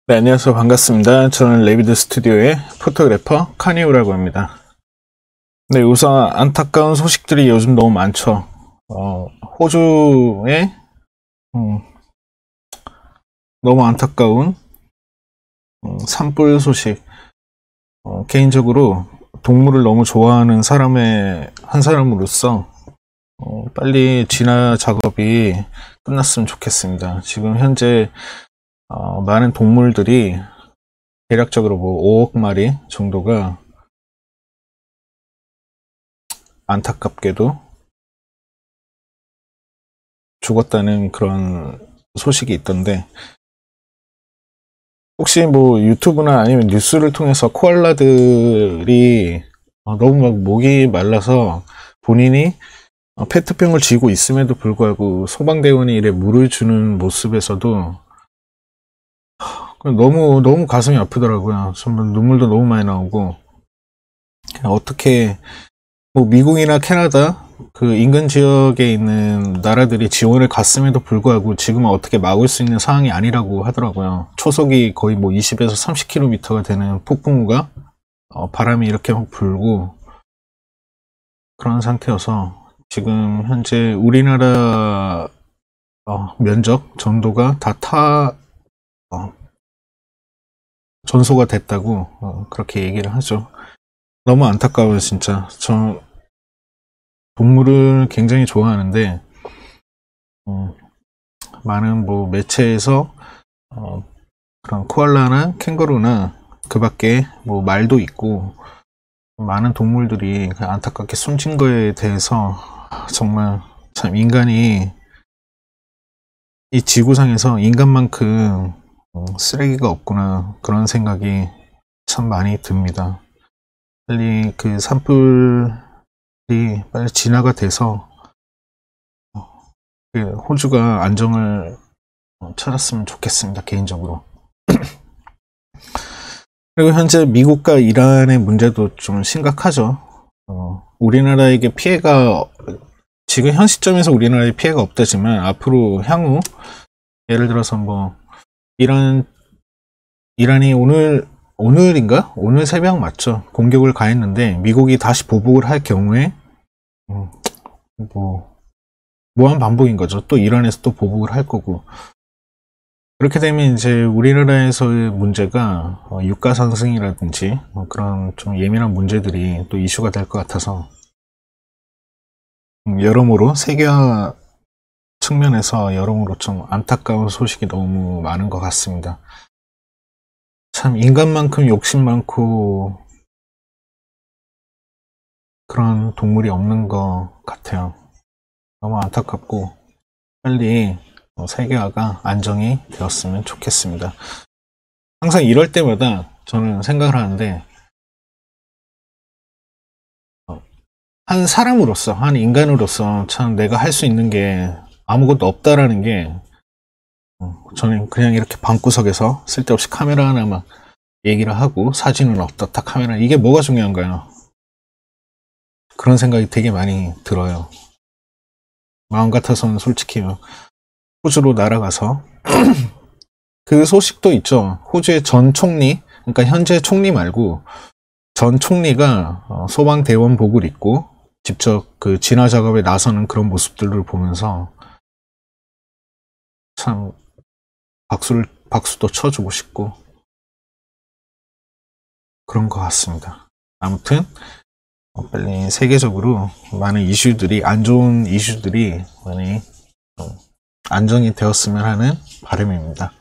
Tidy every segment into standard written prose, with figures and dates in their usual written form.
네, 안녕하세요. 반갑습니다. 저는 레비드 스튜디오의 포토그래퍼 카니우라고 합니다. 네, 우선 안타까운 소식들이 요즘 너무 많죠. 호주에 너무 안타까운 산불 소식. 개인적으로 동물을 너무 좋아하는 한 사람으로서 빨리 진화 작업이 끝났으면 좋겠습니다. 지금 현재 많은 동물들이 대략적으로 뭐 5억 마리 정도가 안타깝게도 죽었다는 그런 소식이 있던데, 혹시 뭐 유튜브나 아니면 뉴스를 통해서 코알라들이 너무 막 목이 말라서 본인이 페트병을 쥐고 있음에도 불구하고 소방대원이 이래 물을 주는 모습에서도 너무 가슴이 아프더라고요. 정말 눈물도 너무 많이 나오고, 어떻게 뭐 미국이나 캐나다 그 인근 지역에 있는 나라들이 지원을 갔음에도 불구하고 지금은 어떻게 막을 수 있는 상황이 아니라고 하더라고요. 초속이 거의 뭐 20에서 30km가 되는 폭풍우가 바람이 이렇게 막 불고 그런 상태여서 지금 현재 우리나라 면적 전도가 다 전소가 됐다고 그렇게 얘기를 하죠. 너무 안타까워요, 진짜. 저 동물을 굉장히 좋아하는데 많은 뭐 매체에서 그런 코알라나 캥거루나 그 밖에 뭐 말도 있고 많은 동물들이 안타깝게 숨진 거에 대해서 정말 참 인간이 이 지구상에서 인간만큼 쓰레기가 없구나, 그런 생각이 참 많이 듭니다. 빨리 그 산불이 빨리 진화가 돼서 호주가 안정을 찾았으면 좋겠습니다, 개인적으로. 그리고 현재 미국과 이란의 문제도 좀 심각하죠. 우리나라에게 피해가, 지금 현 시점에서 우리나라에 피해가 없다지만 앞으로 향후 예를 들어서 뭐 이란이 오늘인가? 오늘 새벽 맞죠? 공격을 가했는데 미국이 다시 보복을 할 경우에 뭐 무한 반복인 거죠. 또 이란에서 또 보복을 할 거고, 그렇게 되면 이제 우리나라에서의 문제가 유가 상승이라든지 그런 좀 예민한 문제들이 또 이슈가 될 것 같아서 여러모로 세계화 측면에서 여러모로 좀 안타까운 소식이 너무 많은 것 같습니다. 참 인간만큼 욕심 많고 그런 동물이 없는 것 같아요. 너무 안타깝고 빨리 세계화가 안정이 되었으면 좋겠습니다. 항상 이럴 때마다 저는 생각을 하는데, 한 사람으로서, 한 인간으로서 참 내가 할 수 있는 게 아무것도 없다라는 게, 저는 그냥 이렇게 방구석에서 쓸데없이 카메라 하나 막 얘기를 하고 사진은 어떻다, 카메라, 이게 뭐가 중요한가요? 그런 생각이 되게 많이 들어요. 마음 같아서는 솔직히 호주로 날아가서 그 소식도 있죠. 호주의 전 총리, 그러니까 현재 총리 말고 전 총리가 소방대원복을 입고 직접 그 진화 작업에 나서는 그런 모습들을 보면서 참 박수도 쳐주고 싶고 그런 것 같습니다. 아무튼 빨리 세계적으로 많은 이슈들이, 안 좋은 이슈들이 많이 안정이 되었으면 하는 바람입니다.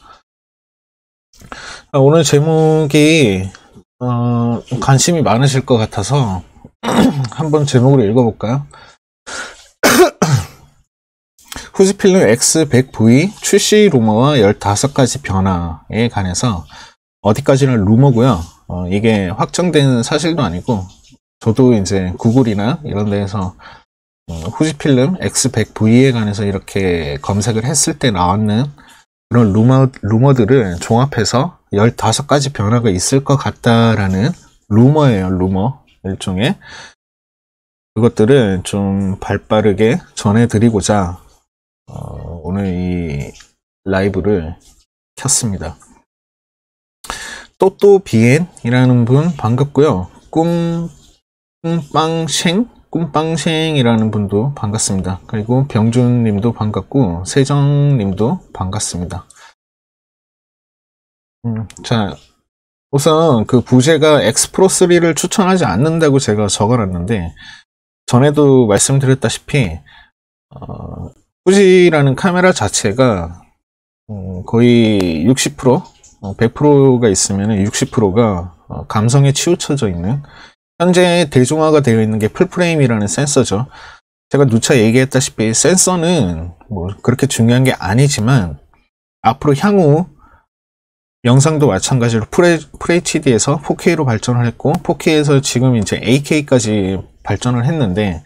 오늘 제목이 관심이 많으실 것 같아서 한번 제목으로 읽어볼까요? 후지필름 X100V 출시 루머와 15가지 변화에 관해서, 어디까지는 루머고요. 이게 확정된 사실도 아니고, 저도 이제 구글이나 이런 데에서 후지필름 X100V에 관해서 이렇게 검색을 했을 때 나왔는 그런 루머들을 종합해서 15가지 변화가 있을 것 같다라는 루머예요. 루머 일종의. 그것들을 좀 발빠르게 전해드리고자 오늘 이 라이브를 켰습니다. 또또비엔이라는 분 반갑고요. 꿈빵생이라는 분도 반갑습니다. 그리고 병준님도 반갑고 세정님도 반갑습니다. 자, 우선 그 부제가 X-프로3를 추천하지 않는다고 제가 적어놨는데, 전에도 말씀드렸다시피 후지라는 카메라 자체가 거의 60%, 100%가 있으면 60%가 감성에 치우쳐져 있는, 현재 대중화가 되어 있는 게 풀프레임이라는 센서죠. 제가 누차 얘기했다시피 센서는 뭐 그렇게 중요한 게 아니지만, 앞으로 향후 영상도 마찬가지로 FHD에서 4K로 발전을 했고, 4K에서 지금 이제 8K까지 발전을 했는데,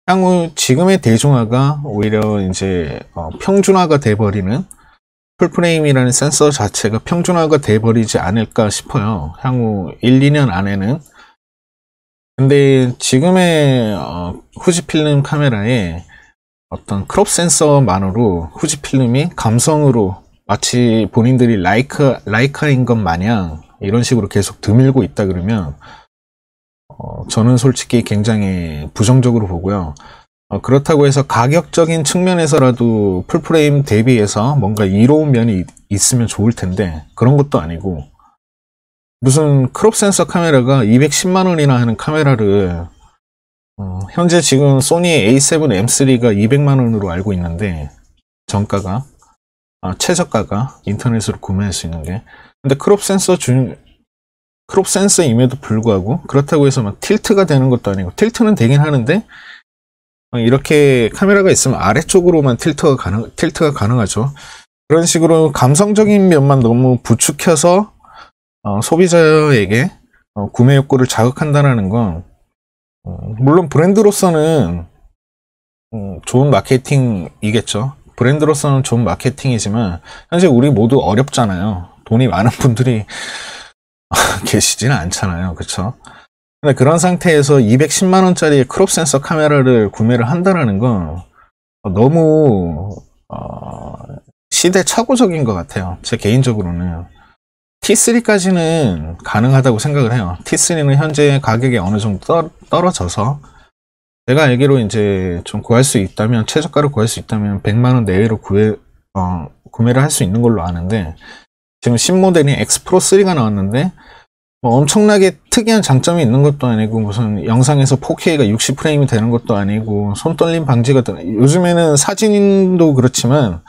향후 지금의 대중화가 오히려 이제 평준화가 돼버리는, 풀프레임이라는 센서 자체가 평준화가 돼버리지 않을까 싶어요. 향후 1, 2년 안에는. 근데 지금의 후지필름 카메라에 어떤 크롭 센서만으로 후지필름이 감성으로 마치 본인들이 라이카인 것 마냥 이런 식으로 계속 드밀고 있다 그러면 저는 솔직히 굉장히 부정적으로 보고요. 그렇다고 해서 가격적인 측면에서라도 풀프레임 대비해서 뭔가 이로운 면이 있으면 좋을 텐데 그런 것도 아니고, 무슨 크롭 센서 카메라가 210만원이나 하는 카메라를 현재 지금 소니의 A7M3가 200만원으로 알고 있는데, 정가가 최저가가 인터넷으로 구매할 수 있는 게. 근데 크롭 센서임에도 불구하고 그렇다고 해서 막 틸트가 되는 것도 아니고, 틸트는 되긴 하는데 이렇게 카메라가 있으면 아래쪽으로만 틸트가 가능하죠. 그런 식으로 감성적인 면만 너무 부추켜서 소비자에게 구매 욕구를 자극한다는 건, 물론 브랜드로서는 좋은 마케팅이겠죠. 브랜드로서는 좋은 마케팅이지만 현재 우리 모두 어렵잖아요. 돈이 많은 분들이 계시지는 않잖아요. 그쵸? 근데 그런 상태에서 210만원짜리 크롭 센서 카메라를 구매를 한다는 건 너무 시대착오적인 것 같아요. 제 개인적으로는. T3까지는 가능하다고 생각을 해요. T3는 현재 가격이 어느 정도 떨어져서, 제가 알기로 이제 좀 구할 수 있다면, 최저가로 구할 수 있다면 100만원 내외로 구매를 할 수 있는 걸로 아는데, 지금 신모델인 X-프로3가 나왔는데 뭐 엄청나게 특이한 장점이 있는 것도 아니고, 무슨 영상에서 4K가 60프레임이 되는 것도 아니고, 손떨림 방지가 요즘에는 사진도 그렇지만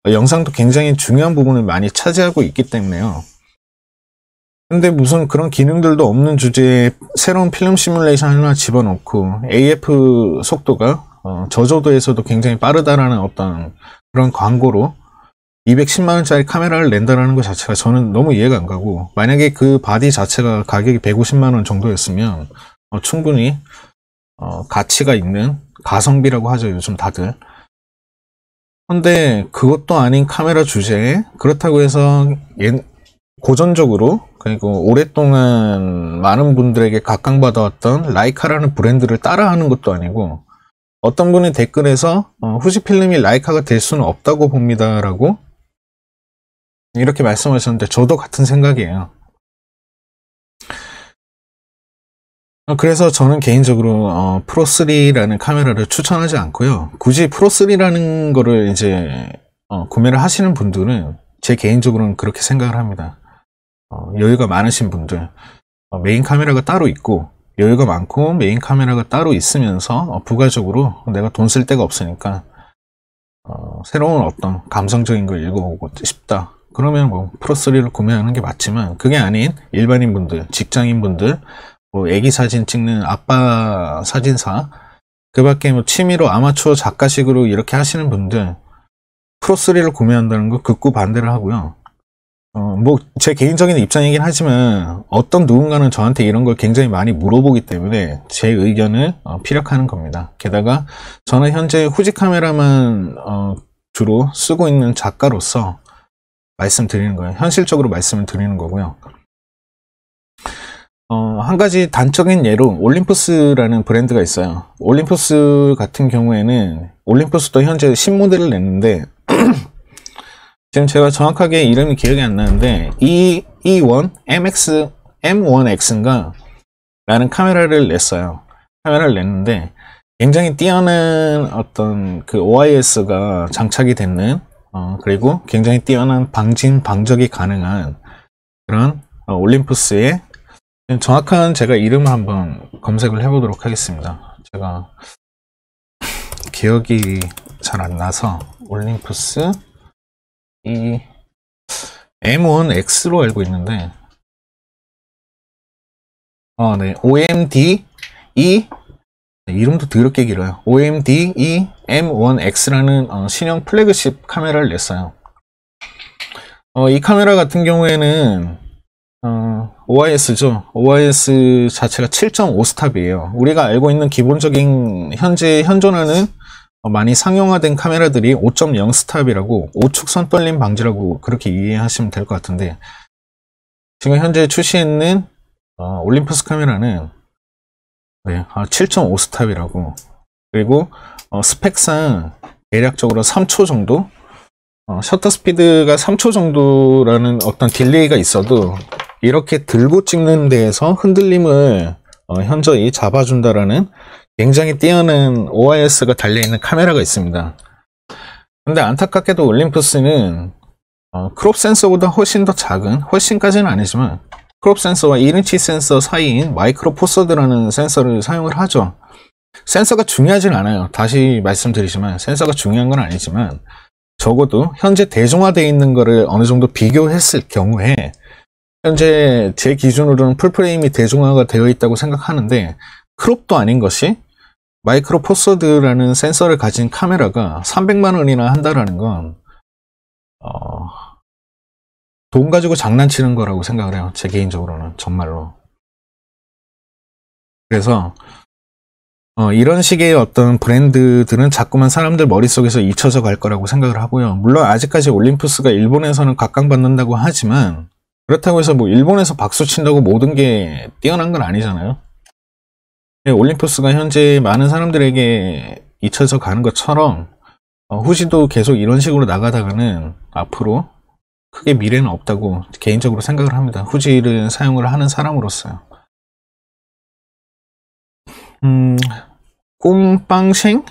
영상도 굉장히 중요한 부분을 많이 차지하고 있기 때문에요. 근데 무슨 그런 기능들도 없는 주제에 새로운 필름 시뮬레이션 하나 집어넣고, AF 속도가 저조도에서도 굉장히 빠르다라는 어떤 그런 광고로 210만원짜리 카메라를 낸다라는 것 자체가 저는 너무 이해가 안 가고, 만약에 그 바디 자체가 가격이 150만원 정도였으면 충분히 가치가 있는 가성비라고 하죠, 요즘 다들. 근데 그것도 아닌 카메라 주제에, 그렇다고 해서 고전적으로, 그리고 오랫동안 많은 분들에게 각광받아왔던 라이카라는 브랜드를 따라하는 것도 아니고, 어떤 분이 댓글에서 후지필름이 라이카가 될 수는 없다고 봅니다 라고 이렇게 말씀하셨는데, 저도 같은 생각이에요. 그래서 저는 개인적으로 프로3라는 카메라를 추천하지 않고요. 굳이 프로3라는 거를 이제 구매를 하시는 분들은, 제 개인적으로는 그렇게 생각을 합니다. 여유가 많으신 분들, 메인 카메라가 따로 있고, 여유가 많고 메인 카메라가 따로 있으면서 부가적으로 내가 돈 쓸 데가 없으니까 새로운 어떤 감성적인 걸 읽어보고 싶다, 그러면 뭐 프로3를 구매하는 게 맞지만, 그게 아닌 일반인 분들, 직장인 분들, 뭐 애기 사진 찍는 아빠 사진사, 그 밖에 뭐 취미로 아마추어 작가식으로 이렇게 하시는 분들, 프로3를 구매한다는 거 극구 반대를 하고요. 뭐 제 개인적인 입장이긴 하지만 어떤 누군가는 저한테 이런 걸 굉장히 많이 물어보기 때문에 제 의견을 피력하는 겁니다. 게다가 저는 현재 후지 카메라만 주로 쓰고 있는 작가로서 말씀드리는 거예요. 현실적으로 말씀을 드리는 거고요. 한 가지 단적인 예로 올림푸스라는 브랜드가 있어요. 올림푸스 같은 경우에는, 올림푸스도 현재 신모델을 냈는데 지금 제가 정확하게 이름이 기억이 안 나는데, 이 E1 M1X인가 라는 카메라를 냈어요. 카메라를 냈는데 굉장히 뛰어난 어떤 그 OIS가 장착이 됐는 그리고 굉장히 뛰어난 방진 방적이 가능한 그런 올림푸스의 정확한 제가 이름을 한번 검색을 해보도록 하겠습니다. 제가 기억이 잘 안 나서 올림푸스 이 M1X로 알고 있는데 네, OMD 이름도 더럽게 길어요. OMD M1X라는 신형 플래그십 카메라를 냈어요. 이 카메라 같은 경우에는 OIS죠. OIS 자체가 7.5 스탑이에요. 우리가 알고 있는 기본적인 현재 현존하는 많이 상용화된 카메라들이 5.0 스탑이라고 오축 선떨림 방지라고 그렇게 이해하시면 될 것 같은데 지금 현재 출시했는 올림푸스 카메라는 7.5 스탑이라고 그리고 스펙상 대략적으로 3초 정도 셔터 스피드가 3초 정도라는 어떤 딜레이가 있어도 이렇게 들고 찍는 데에서 흔들림을 현저히 잡아준다라는 굉장히 뛰어난 OIS가 달려있는 카메라가 있습니다. 근데 안타깝게도 올림푸스는 크롭 센서보다 훨씬 더 작은, 훨씬까지는 아니지만 크롭 센서와 1인치 센서 사이인 마이크로 포서드라는 센서를 사용을 하죠. 센서가 중요하진 않아요. 다시 말씀드리지만 센서가 중요한 건 아니지만 적어도 현재 대중화되어 있는 거를 어느 정도 비교했을 경우에 현재 제 기준으로는 풀프레임이 대중화가 되어 있다고 생각하는데 크롭도 아닌 것이 마이크로 포서드라는 센서를 가진 카메라가 300만 원이나 한다라는 건 돈 가지고 장난치는 거라고 생각을 해요. 제 개인적으로는 정말로. 그래서 이런 식의 어떤 브랜드들은 자꾸만 사람들 머릿속에서 잊혀져 갈 거라고 생각을 하고요. 물론 아직까지 올림푸스가 일본에서는 각광받는다고 하지만 그렇다고 해서 뭐 일본에서 박수 친다고 모든 게 뛰어난 건 아니잖아요. 올림푸스가 현재 많은 사람들에게 잊혀져 가는 것처럼 후지도 계속 이런 식으로 나가다가는 앞으로 크게 미래는 없다고 개인적으로 생각을 합니다. 후지를 사용을 하는 사람으로서요. 꼼빵생?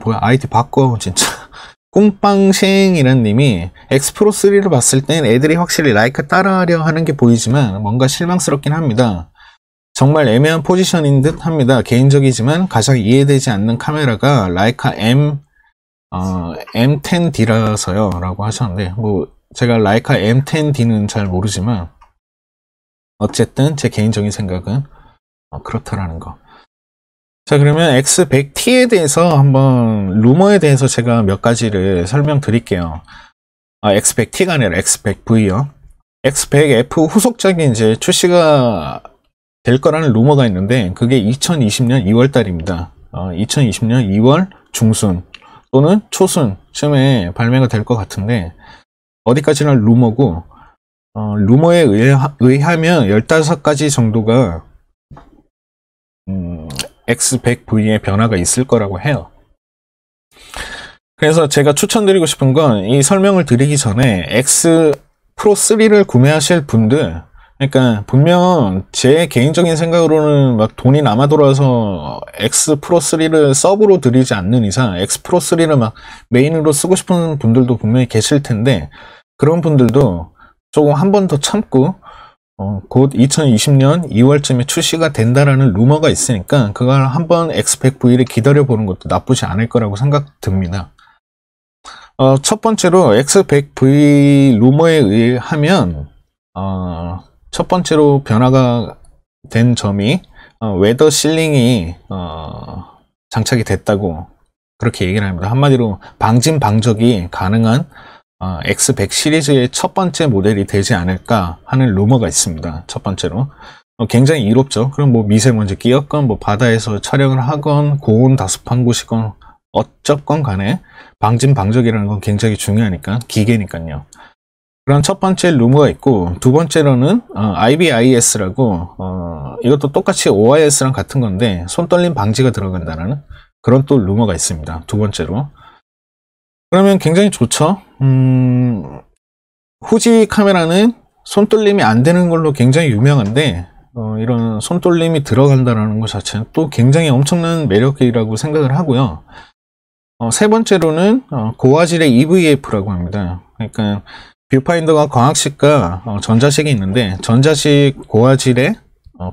뭐야 아이디 바꿔 진짜. 꼼빵생이란 님이 엑스프로 3를 봤을 땐 애들이 확실히 라이카 따라하려 하는 게 보이지만 뭔가 실망스럽긴 합니다. 정말 애매한 포지션인 듯 합니다. 개인적이지만 가장 이해되지 않는 카메라가 라이카 M10D라서요 라고 하셨는데 뭐 제가 라이카 M10D는 잘 모르지만 어쨌든 제 개인적인 생각은 그렇다라는 거. 자 그러면 X100T에 대해서 한번 루머에 대해서 제가 몇 가지를 설명드릴게요. X100T가 아니라 X100V요. X100F 후속작이 이제 출시가 될 거라는 루머가 있는데 그게 2020년 2월 달입니다. 2020년 2월 중순 또는 초순쯤에 발매가 될 것 같은데 어디까지나 루머고 루머에 의하면 15가지 정도가 X100V의 변화가 있을 거라고 해요. 그래서 제가 추천드리고 싶은 건 이 설명을 드리기 전에 X 프로 3를 구매하실 분들 그러니까 분명 제 개인적인 생각으로는 막 돈이 남아 돌아서 X 프로 3를 서브로 드리지 않는 이상 X 프로 3를 막 메인으로 쓰고 싶은 분들도 분명히 계실 텐데 그런 분들도 조금 한 번 더 참고 곧 2020년 2월쯤에 출시가 된다라는 루머가 있으니까 그걸 한번 X100V를 기다려보는 것도 나쁘지 않을 거라고 생각됩니다. 첫 번째로 X100V 루머에 의하면 첫 번째로 변화가 된 점이 웨더 실링이 장착이 됐다고 그렇게 얘기를 합니다. 한마디로 방진 방적이 가능한 X100 시리즈의 첫 번째 모델이 되지 않을까 하는 루머가 있습니다. 첫 번째로 굉장히 이롭죠. 그럼 뭐 미세먼지 끼었건 뭐 바다에서 촬영을 하건 고온 다습한 곳이건 어쨌건 간에 방진 방적이라는 건 굉장히 중요하니까 기계니까요. 그런 첫 번째 루머가 있고 두 번째로는 IBIS라고 이것도 똑같이 OIS랑 같은 건데 손떨림 방지가 들어간다는 그런 또 루머가 있습니다. 두 번째로. 그러면 굉장히 좋죠. 후지 카메라는 손떨림이 안 되는 걸로 굉장히 유명한데 이런 손떨림이 들어간다는 것 자체는 또 굉장히 엄청난 매력이라고 생각을 하고요. 세 번째로는 고화질의 EVF라고 합니다. 그러니까 뷰파인더가 광학식과 전자식이 있는데 전자식 고화질의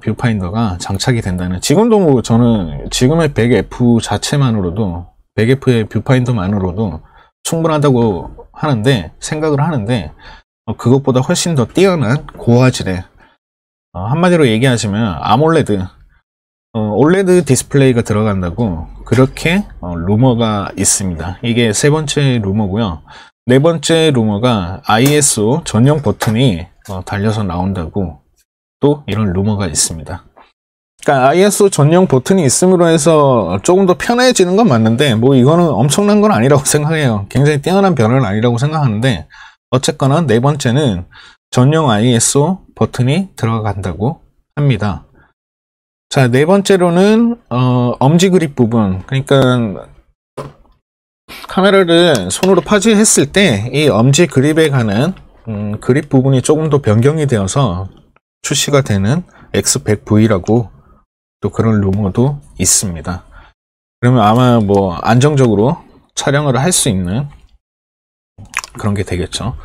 뷰파인더가 장착이 된다는, 지금도 뭐 저는 지금의 100F 자체만으로도 100F의 뷰파인더만으로도 충분하다고 하는데, 생각을 하는데 그것보다 훨씬 더 뛰어난 고화질의 한마디로 얘기하자면 아몰레드 올레드 디스플레이가 들어간다고 그렇게 루머가 있습니다. 이게 세 번째 루머고요. 네 번째 루머가 ISO 전용 버튼이 달려서 나온다고 또 이런 루머가 있습니다. 그러니까 ISO 전용 버튼이 있음으로 해서 조금 더 편해지는 건 맞는데 뭐 이거는 엄청난 건 아니라고 생각해요. 굉장히 뛰어난 변화는 아니라고 생각하는데 어쨌거나 네 번째는 전용 ISO 버튼이 들어간다고 합니다. 자, 네 번째로는 엄지 그립 부분, 그러니까 카메라를 손으로 파지했을 때 이 엄지 그립에 관한 그립 부분이 조금 더 변경이 되어서 출시가 되는 X100V라고 또 그런 루머도 있습니다. 그러면 아마 뭐 안정적으로 촬영을 할 수 있는 그런 게 되겠죠.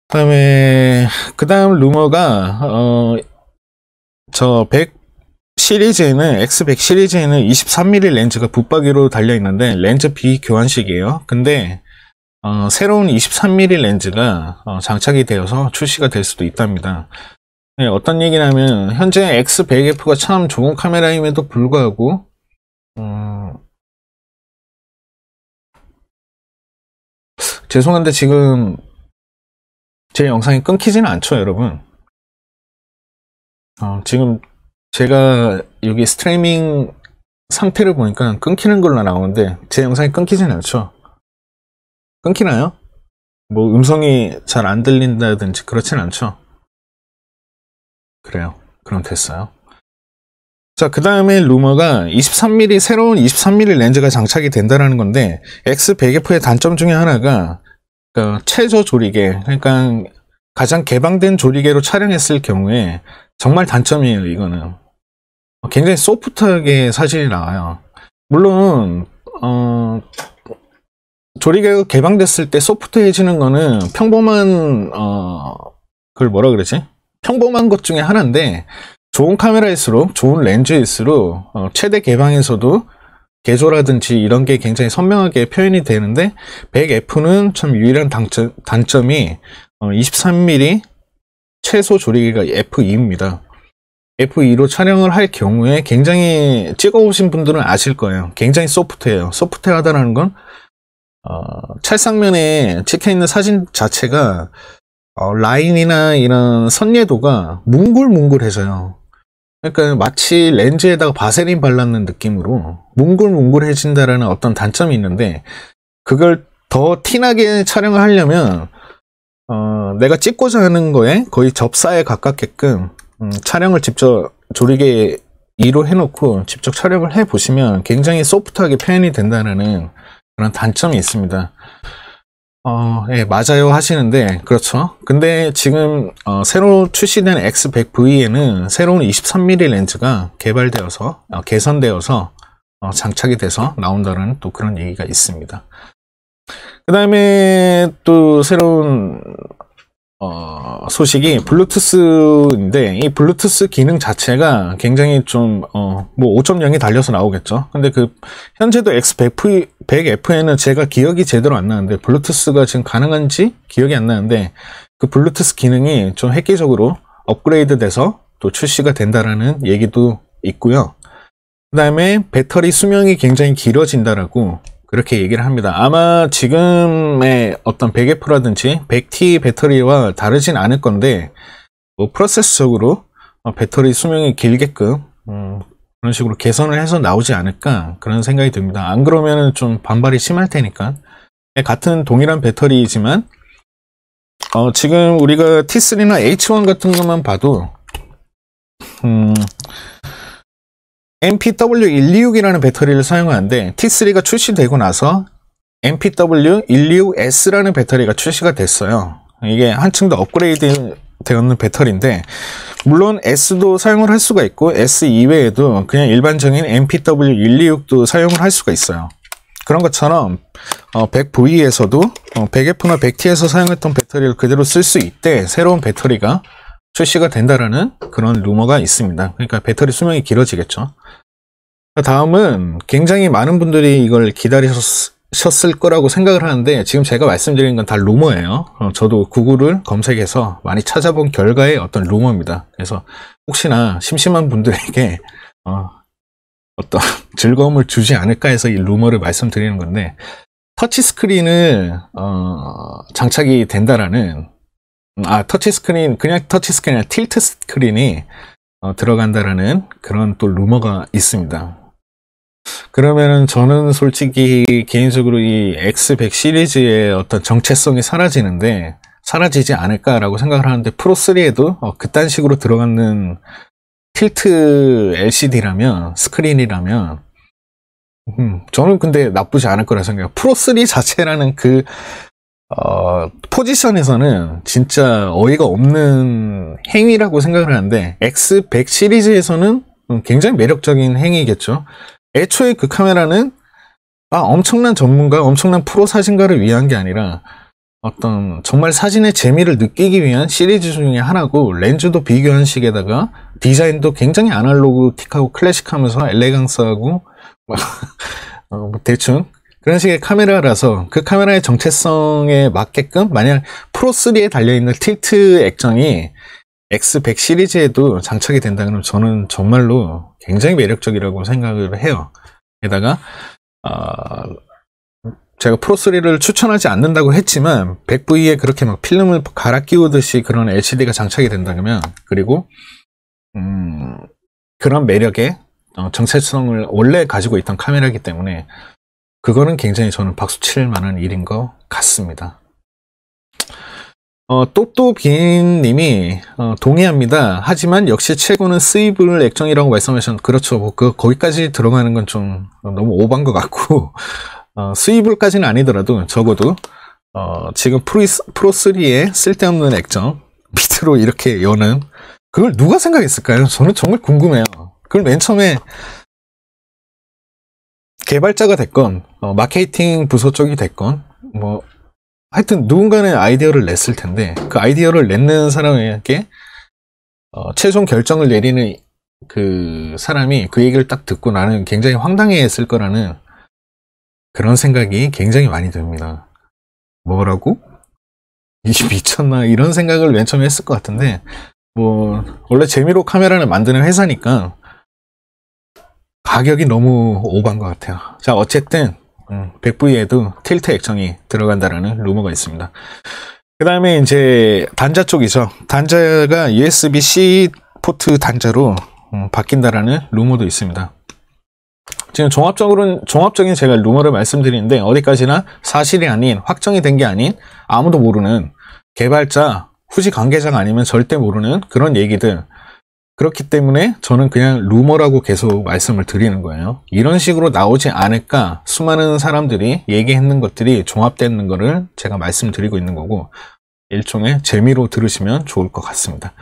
그 다음 루머가 저 100 시리즈에는 X100 시리즈에는 23mm 렌즈가 붙박이로 달려 있는데 렌즈 비교환식이에요. 근데 새로운 23mm 렌즈가 장착이 되어서 출시가 될 수도 있답니다. 네, 어떤 얘기냐면 현재 X100F가 참 좋은 카메라임에도 불구하고 죄송한데 지금 제 영상이 끊기지는 않죠, 여러분. 지금 제가 여기 스트리밍 상태를 보니까 끊기는 걸로 나오는데 제 영상이 끊기지는 않죠. 끊기나요? 뭐 음성이 잘 안 들린다든지 그렇진 않죠. 그래요. 그럼 됐어요. 자, 그 다음에 루머가 23mm 새로운 23mm 렌즈가 장착이 된다는 건데 X100F의 단점 중에 하나가 최저 조리개, 그러니까 가장 개방된 조리개로 촬영했을 경우에 정말 단점이에요. 이거는 굉장히 소프트하게 사진이 나와요. 물론 조리개가 개방됐을 때 소프트해지는 거는 평범한 그걸 뭐라 그러지? 평범한 것 중에 하나인데 좋은 카메라일수록, 좋은 렌즈일수록 최대 개방에서도 개조라든지 이런 게 굉장히 선명하게 표현이 되는데 100F는 참 유일한 단점이 23mm 최소 조리개가 F2입니다. F2로 촬영을 할 경우에 굉장히 찍어오신 분들은 아실 거예요. 굉장히 소프트해요. 소프트하다는 건 찰상면에 찍혀있는 사진 자체가 라인이나 이런 선예도가 뭉글뭉글해져요. 그러니까 마치 렌즈에다가 바세린 발랐는 느낌으로 뭉글뭉글해진다라는 어떤 단점이 있는데 그걸 더 티나게 촬영을 하려면 내가 찍고자 하는 거에 거의 접사에 가깝게끔 촬영을 직접 조리개 2로 해놓고 직접 촬영을 해보시면 굉장히 소프트하게 표현이 된다는 그런 단점이 있습니다. 예, 맞아요 하시는데 그렇죠. 근데 지금 새로 출시된 X100V에는 새로운 23mm 렌즈가 개발되어서 개선되어서 장착이 돼서 나온다는 또 그런 얘기가 있습니다. 그 다음에 또 새로운 소식이 블루투스인데 이 블루투스 기능 자체가 굉장히 좀 뭐 5.0이 달려서 나오겠죠. 근데 그 현재도 X100F에는 제가 기억이 제대로 안 나는데 블루투스가 지금 가능한지 기억이 안 나는데 그 블루투스 기능이 좀 획기적으로 업그레이드 돼서 또 출시가 된다라는 얘기도 있고요. 그 다음에 배터리 수명이 굉장히 길어진다라고 그렇게 얘기를 합니다. 아마 지금의 어떤 100F라든지 100T 배터리와 다르진 않을 건데 뭐 프로세스적으로 배터리 수명이 길게끔 그런 식으로 개선을 해서 나오지 않을까 그런 생각이 듭니다. 안 그러면 좀 반발이 심할 테니까. 같은 동일한 배터리이지만 지금 우리가 T3나 H1 같은 것만 봐도 MPW126이라는 배터리를 사용하는데 T3가 출시되고 나서 MPW126S라는 배터리가 출시가 됐어요. 이게 한층 더 업그레이드 되었는 배터리인데, 물론 S도 사용을 할 수가 있고 S 이외에도 그냥 일반적인 MPW126도 사용을 할 수가 있어요. 그런 것처럼 100V에서도 100F나 100T에서 사용했던 배터리를 그대로 쓸 수 있대 새로운 배터리가 출시가 된다라는 그런 루머가 있습니다. 그러니까 배터리 수명이 길어지겠죠. 다음은 굉장히 많은 분들이 이걸 기다리셨을 거라고 생각을 하는데, 지금 제가 말씀드린 건 다 루머예요. 저도 구글을 검색해서 많이 찾아본 결과의 어떤 루머입니다. 그래서 혹시나 심심한 분들에게 어떤 즐거움을 주지 않을까 해서 이 루머를 말씀드리는 건데, 터치스크린을 장착이 된다라는, 터치스크린, 그냥 터치스크린이 아니라 틸트 스크린이 들어간다라는 그런 또 루머가 있습니다. 그러면은 저는 솔직히 개인적으로 이 X100 시리즈의 어떤 정체성이 사라지지 않을까라고 생각을 하는데, 프로3에도 그딴 식으로 들어가는 틸트 LCD라면, 스크린이라면, 저는 근데 나쁘지 않을 거라 생각해요. 프로3 자체라는 그, 포지션에서는 진짜 어이가 없는 행위라고 생각을 하는데, X100 시리즈에서는 굉장히 매력적인 행위겠죠. 애초에 그 카메라는 엄청난 전문가, 엄청난 프로 사진가를 위한 게 아니라 어떤 정말 사진의 재미를 느끼기 위한 시리즈 중에 하나고, 렌즈도 비교한 식에다가 디자인도 굉장히 아날로그틱하고 클래식하면서 엘레강스하고 대충 그런 식의 카메라라서, 그 카메라의 정체성에 맞게끔 만약 프로3에 달려있는 틸트 액정이 X100 시리즈에도 장착이 된다 그러면 저는 정말로 굉장히 매력적이라고 생각을 해요. 게다가 제가 프로3를 추천하지 않는다고 했지만 100V에 그렇게 막 필름을 갈아 끼우듯이 그런 LCD가 장착이 된다면, 그리고 그런 매력의 정체성을 원래 가지고 있던 카메라이기 때문에 그거는 굉장히 저는 박수 칠 만한 일인 것 같습니다. 또또비님이 동의합니다. 하지만 역시 최고는 스위블 액정이라고 말씀하셨는데, 그렇죠. 뭐 거기까지 들어가는 건 좀 너무 오버한 것 같고, 스위블까지는 아니더라도 적어도 지금 프로3의 쓸데없는 액정 밑으로 이렇게 여는, 그걸 누가 생각했을까요? 저는 정말 궁금해요. 그걸 맨 처음에 개발자가 됐건 마케팅 부서 쪽이 됐건 뭐 하여튼 누군가는 아이디어를 냈을 텐데, 그 아이디어를 내는 사람에게 최종 결정을 내리는 그 사람이 그 얘기를 딱 듣고 나는 굉장히 황당해했을 거라는 그런 생각이 굉장히 많이 듭니다. 뭐라고? 이게 미쳤나? 이런 생각을 맨 처음에 했을 것 같은데, 뭐 원래 재미로 카메라를 만드는 회사니까 가격이 너무 오버한 것 같아요. 자, 어쨌든 100V에도 틸트 액정이 들어간다라는 루머가 있습니다. 그 다음에 이제 단자 쪽이죠. 단자가 USB-C 포트 단자로 바뀐다라는 루머도 있습니다. 지금 종합적인 제가 루머를 말씀드리는데, 어디까지나 사실이 아닌, 확정이 된 게 아닌, 아무도 모르는, 개발자, 후시 관계자가 아니면 절대 모르는 그런 얘기들, 그렇기 때문에 저는 그냥 루머라고 계속 말씀을 드리는 거예요. 이런 식으로 나오지 않을까 수많은 사람들이 얘기했는 것들이 종합되는 거를 제가 말씀드리고 있는 거고, 일종의 재미로 들으시면 좋을 것 같습니다.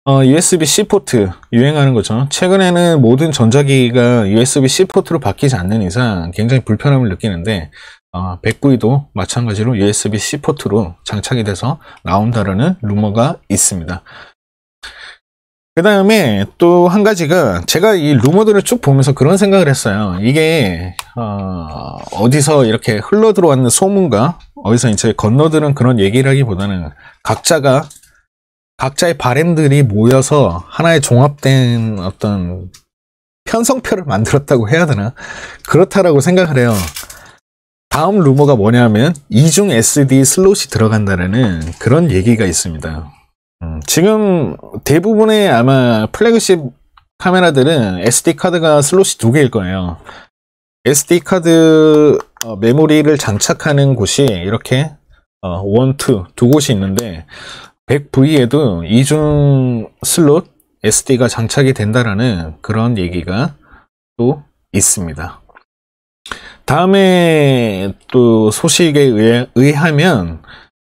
USB-C 포트 유행하는 거죠. 최근에는 모든 전자기기가 USB-C 포트로 바뀌지 않는 이상 굉장히 불편함을 느끼는데, 100V도 마찬가지로 USB-C 포트로 장착이 돼서 나온다라는 루머가 있습니다. 그 다음에 또 한 가지가, 제가 이 루머들을 쭉 보면서 그런 생각을 했어요. 이게 어디서 이렇게 흘러 들어왔는 소문과 어디서 이제 건너들은 그런 얘기라기보다는 각자의 바램들이 모여서 하나의 종합된 어떤 편성표를 만들었다고 해야 되나? 그렇다라고 생각을 해요. 다음 루머가 뭐냐면 이중 SD 슬롯이 들어간다라는 그런 얘기가 있습니다. 지금 대부분의 아마 플래그십 카메라들은 SD카드가 슬롯이 2개일 거예요. SD카드 메모리를 장착하는 곳이 이렇게 1, 2, 두 곳이 있는데, 100V에도 이중 슬롯 SD가 장착이 된다라는 그런 얘기가 또 있습니다. 다음에 또 소식에 의하면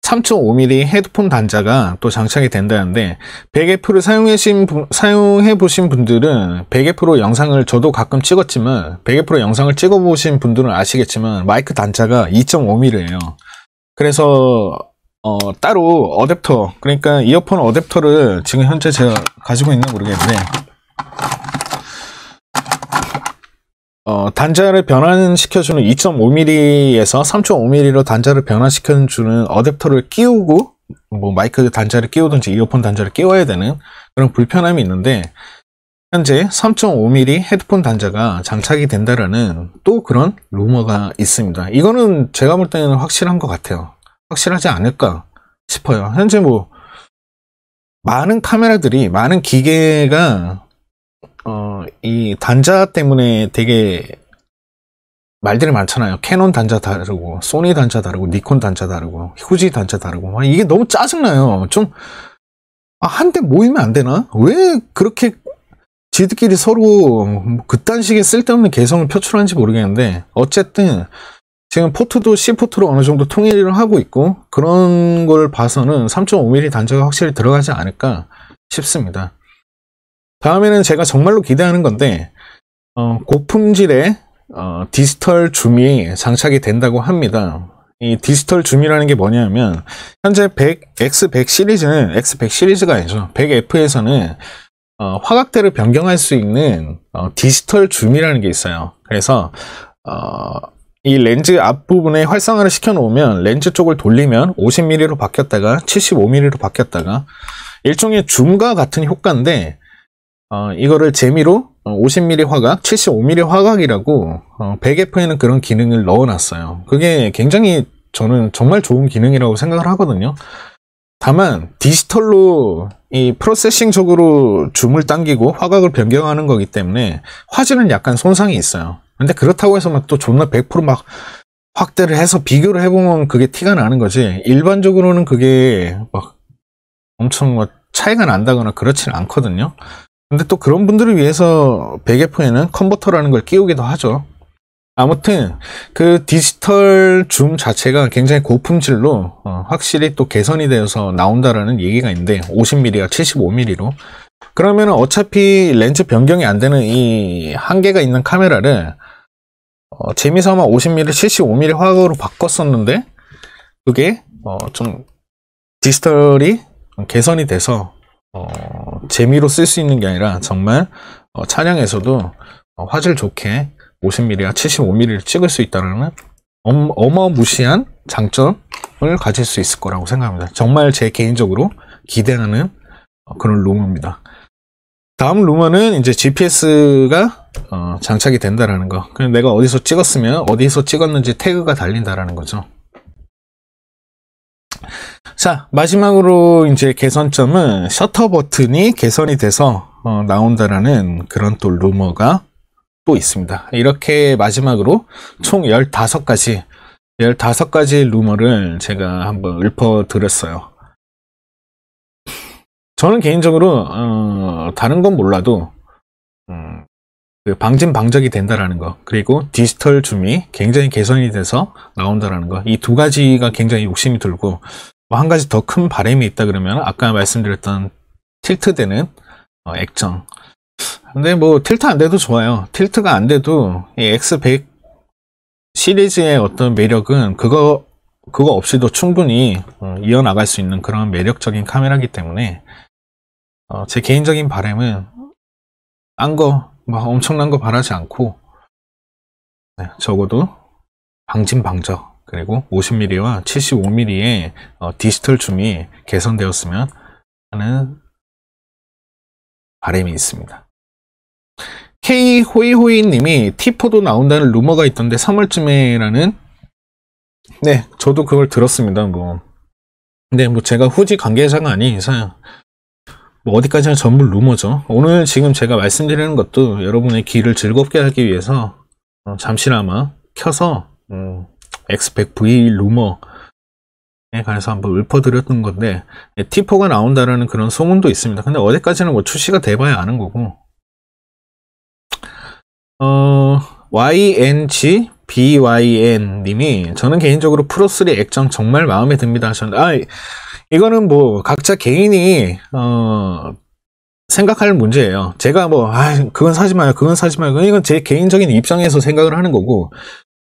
3.5mm 헤드폰 단자가 또 장착이 된다는데 100F를 사용해 보신 분들은 100F로 영상을 저도 가끔 찍었지만 100F로 영상을 찍어 보신 분들은 아시겠지만 마이크 단자가 2.5mm예요. 그래서 따로 어댑터, 그러니까 이어폰 어댑터를 지금 현재 제가 가지고 있나 모르겠는데 단자를 변환시켜주는 2.5mm에서 3.5mm로 단자를 변환시켜주는 어댑터를 끼우고 뭐 마이크 단자를 끼우든지 이어폰 단자를 끼워야 되는 그런 불편함이 있는데 현재 3.5mm 헤드폰 단자가 장착이 된다라는 또 그런 루머가 있습니다. 이거는 제가 볼 때는 확실한 것 같아요. 확실하지 않을까 싶어요. 현재 뭐 많은 카메라들이, 많은 기계가 이 단자 때문에 되게 말들이 많잖아요. 캐논 단자 다르고, 소니 단자 다르고, 니콘 단자 다르고, 후지 단자 다르고. 이게 너무 짜증나요. 좀 한데 모이면 안 되나? 왜 그렇게 지들끼리 서로 그딴 식의 쓸데없는 개성을 표출하는지 모르겠는데 어쨌든 지금 포트도 C포트로 어느 정도 통일을 하고 있고 그런 걸 봐서는 3.5mm 단자가 확실히 들어가지 않을까 싶습니다. 다음에는 제가 정말로 기대하는 건데 고품질의 디지털 줌이 장착이 된다고 합니다. 이 디지털 줌이라는 게 뭐냐면 현재 X100 시리즈는 X100 시리즈가 아니죠. 100F에서는 화각대를 변경할 수 있는 디지털 줌이라는 게 있어요. 그래서 이 렌즈 앞부분에 활성화를 시켜 놓으면 렌즈 쪽을 돌리면 50mm로 바뀌었다가 75mm로 바뀌었다가 일종의 줌과 같은 효과인데 이거를 재미로 50mm 화각, 75mm 화각이라고 100F에는 그런 기능을 넣어놨어요. 그게 굉장히 저는 정말 좋은 기능이라고 생각을 하거든요. 다만 디지털로 이 프로세싱적으로 줌을 당기고 화각을 변경하는 거기 때문에 화질은 약간 손상이 있어요. 근데 그렇다고 해서 막 또 존나 100% 확대를 해서 비교를 해보면 그게 티가 나는 거지, 일반적으로는 그게 막 엄청 차이가 난다거나 그렇지는 않거든요. 근데 또 그런 분들을 위해서 100F에는 컨버터라는 걸 끼우기도 하죠. 아무튼 그 디지털 줌 자체가 굉장히 고품질로 확실히 또 개선이 되어서 나온다라는 얘기가 있는데 50mm가 75mm로 그러면 어차피 렌즈 변경이 안 되는 이 한계가 있는 카메라를 재미삼아 50mm, 75mm 화각으로 바꿨었는데 그게 좀 디지털이 개선이 돼서 재미로 쓸 수 있는 게 아니라 정말 촬영에서도 화질 좋게 50mm와 75mm를 찍을 수 있다는 어마무시한 장점을 가질 수 있을 거라고 생각합니다. 정말 제 개인적으로 기대하는 그런 루머입니다. 다음 루머는 이제 GPS가 장착이 된다라는 거. 그냥 내가 어디서 찍었으면 어디서 찍었는지 태그가 달린다라는 거죠. 자, 마지막으로 이제 개선점은 셔터 버튼이 개선이 돼서 나온다라는 그런 또 루머가 또 있습니다. 이렇게 마지막으로 총 15가지 루머를 제가 한번 읊어드렸어요. 저는 개인적으로 다른 건 몰라도 그 방진방적이 된다라는 거, 그리고 디지털 줌이 굉장히 개선이 돼서 나온다라는 거, 이 두 가지가 굉장히 욕심이 들고 한 가지 더 큰 바람이 있다 그러면 아까 말씀드렸던 틸트되는 액정. 근데 뭐 틸트 안 돼도 좋아요. 틸트가 안 돼도 이 X100 시리즈의 어떤 매력은 그거 없이도 충분히 이어나갈 수 있는 그런 매력적인 카메라이기 때문에 제 개인적인 바람은 딴 거 막 엄청난 거 바라지 않고 적어도 방진방적, 그리고 50mm와 75mm의 디지털 줌이 개선되었으면 하는 바람이 있습니다. K호이호이 님이 T4도 나온다는 루머가 있던데 3월쯤에라는, 네, 저도 그걸 들었습니다. 근데 제가 후지 관계자가 아닌 이상 어디까지나 전부 루머죠. 오늘 지금 제가 말씀드리는 것도 여러분의 귀를 즐겁게 하기 위해서 잠시나마 켜서 X100V 루머에 관해서 한번 읊어드렸던 건데, T4가 나온다라는 그런 소문도 있습니다. 근데 어디까지는 출시가 돼봐야 아는 거고, YNG BYN 님이 저는 개인적으로 프로3 액정 정말 마음에 듭니다 하셨는데, 이거는 뭐 각자 개인이 생각할 문제예요. 제가 뭐 그건 사지 마요, 그건 사지 마요, 이건 제 개인적인 입장에서 생각을 하는 거고,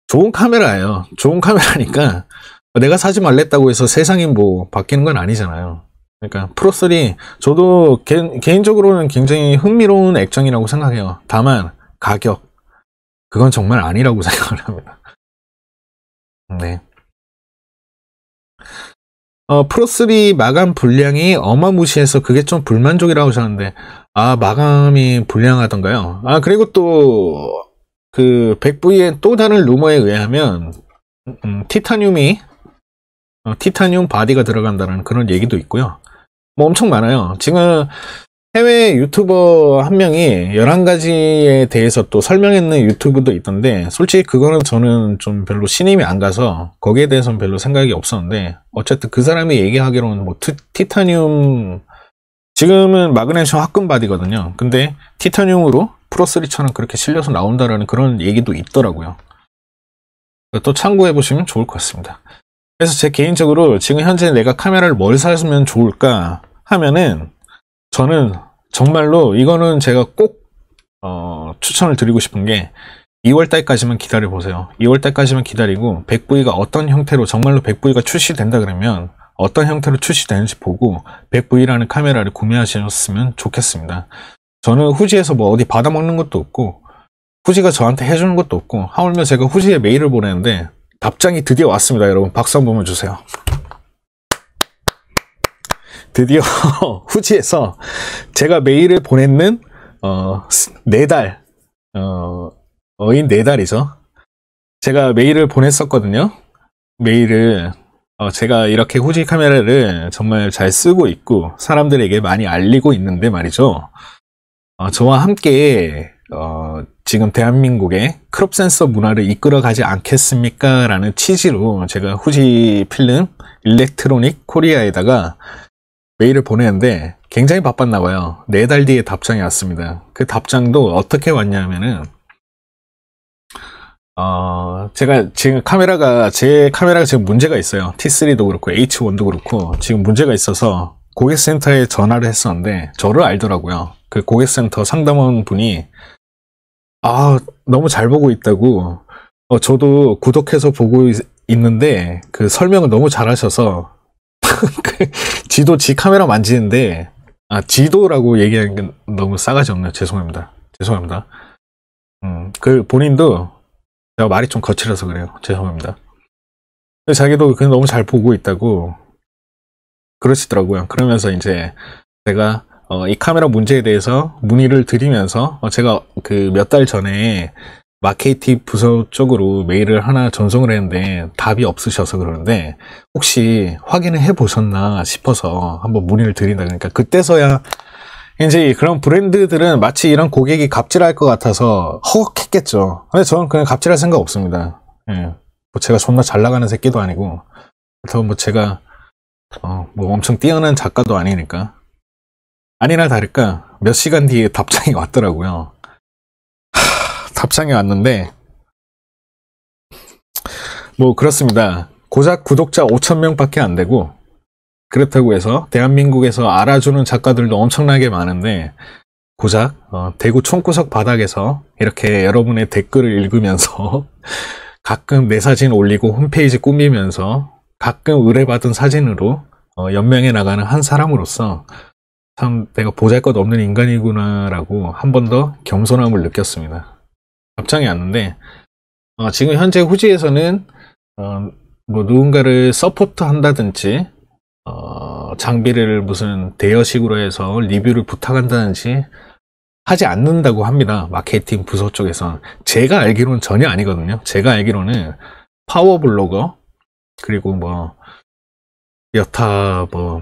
좋은 카메라예요. 좋은 카메라니까 내가 사지 말랬다고 해서 세상이 뭐 바뀌는 건 아니잖아요. 그러니까 프로3 저도 개인적으로는 굉장히 흥미로운 액정이라고 생각해요. 다만 가격, 그건 정말 아니라고 생각을 합니다. 네. 프로3 마감 분량이 어마무시해서 그게 좀 불만족이라고 하셨는데, 마감이 불량하던가요? 그리고 또 그 100V의 또 다른 루머에 의하면 티타늄 바디가 들어간다는 그런 얘기도 있고요. 뭐 엄청 많아요. 지금 해외 유튜버 한 명이 11가지에 대해서 또 설명했는 유튜브도 있던데, 솔직히 그거는 저는 좀 별로 신임이 안 가서 거기에 대해서는 별로 생각이 없었는데, 어쨌든 그 사람이 얘기하기로는 뭐 티타늄, 지금은 마그네슘 합금 바디거든요. 근데 티타늄으로 프로3처럼 그렇게 실려서 나온다라는 그런 얘기도 있더라고요. 또 참고해 보시면 좋을 것 같습니다. 그래서 제 개인적으로 지금 현재 내가 카메라를 뭘 사면 좋을까 하면은, 저는 정말로 이거는 제가 꼭 추천을 드리고 싶은 게 2월달까지만 기다려 보세요. 2월달까지만 기다리고 100V가 어떤 형태로, 정말로 100V가 출시된다 그러면 어떤 형태로 출시되는지 보고 100V라는 카메라를 구매하셨으면 좋겠습니다. 저는 후지에서 뭐 어디 받아먹는 것도 없고, 후지가 저한테 해주는 것도 없고, 하물며 제가 후지에 메일을 보내는데 답장이 드디어 왔습니다. 여러분 박수 한 번만 주세요. 드디어 후지에서 제가 메일을 보냈는 4달, 어인 4달이죠. 제가 메일을 보냈었거든요. 메일을 제가 이렇게 후지 카메라를 정말 잘 쓰고 있고 사람들에게 많이 알리고 있는데 말이죠. 저와 함께 지금 대한민국의 크롭 센서 문화를 이끌어가지 않겠습니까? 라는 취지로 제가 후지 필름 일렉트로닉 코리아에다가 메일을 보내는데 굉장히 바빴나 봐요. 4달 뒤에 답장이 왔습니다. 그 답장도 어떻게 왔냐면은, 제가 지금 제 카메라가 지금 문제가 있어요. T3도 그렇고 H1도 그렇고 지금 문제가 있어서 고객센터에 전화를 했었는데 저를 알더라고요. 그 고객센터 상담원 분이 너무 잘 보고 있다고, 저도 구독해서 보고 있는데 그 설명을 너무 잘하셔서 지도 지 카메라 만지는데 지도라고 얘기하는 게 너무 싸가지 없네요. 죄송합니다. 그 본인도 제가 말이 좀 거칠어서 그래요. 죄송합니다. 자기도 그냥 너무 잘 보고 있다고 그러시더라고요. 그러면서 이제 제가 이 카메라 문제에 대해서 문의를 드리면서 제가 그 몇 달 전에 마케팅 부서 쪽으로 메일을 하나 전송을 했는데 답이 없으셔서 그러는데, 혹시 확인을 해 보셨나 싶어서 한번 문의를 드린다. 그러니까 그때서야 이제 그런 브랜드들은 마치 이런 고객이 갑질할 것 같아서 허걱했겠죠. 근데 저는 그냥 갑질할 생각 없습니다. 뭐 제가 존나 잘 나가는 새끼도 아니고, 그렇다고 뭐 제가 뭐 엄청 뛰어난 작가도 아니니까. 아니나 다를까 몇 시간 뒤에 답장이 왔더라고요. 답장이 왔는데 뭐 그렇습니다. 고작 구독자 5,000명 밖에 안 되고, 그렇다고 해서 대한민국에서 알아주는 작가들도 엄청나게 많은데, 고작 대구 총구석 바닥에서 이렇게 여러분의 댓글을 읽으면서 가끔 내 사진 올리고 홈페이지 꾸미면서 가끔 의뢰받은 사진으로 연명해 나가는 한 사람으로서 참 내가 보잘것없는 인간이구나 라고 한 번 더 겸손함을 느꼈습니다. 답장이 왔는데, 지금 현재 후지에서는 뭐 누군가를 서포트 한다든지 장비를 무슨 대여식으로 해서 리뷰를 부탁한다든지 하지 않는다고 합니다. 마케팅 부서 쪽에선. 제가 알기로는 전혀 아니거든요. 제가 알기로는 파워블로거, 그리고 뭐 여타 뭐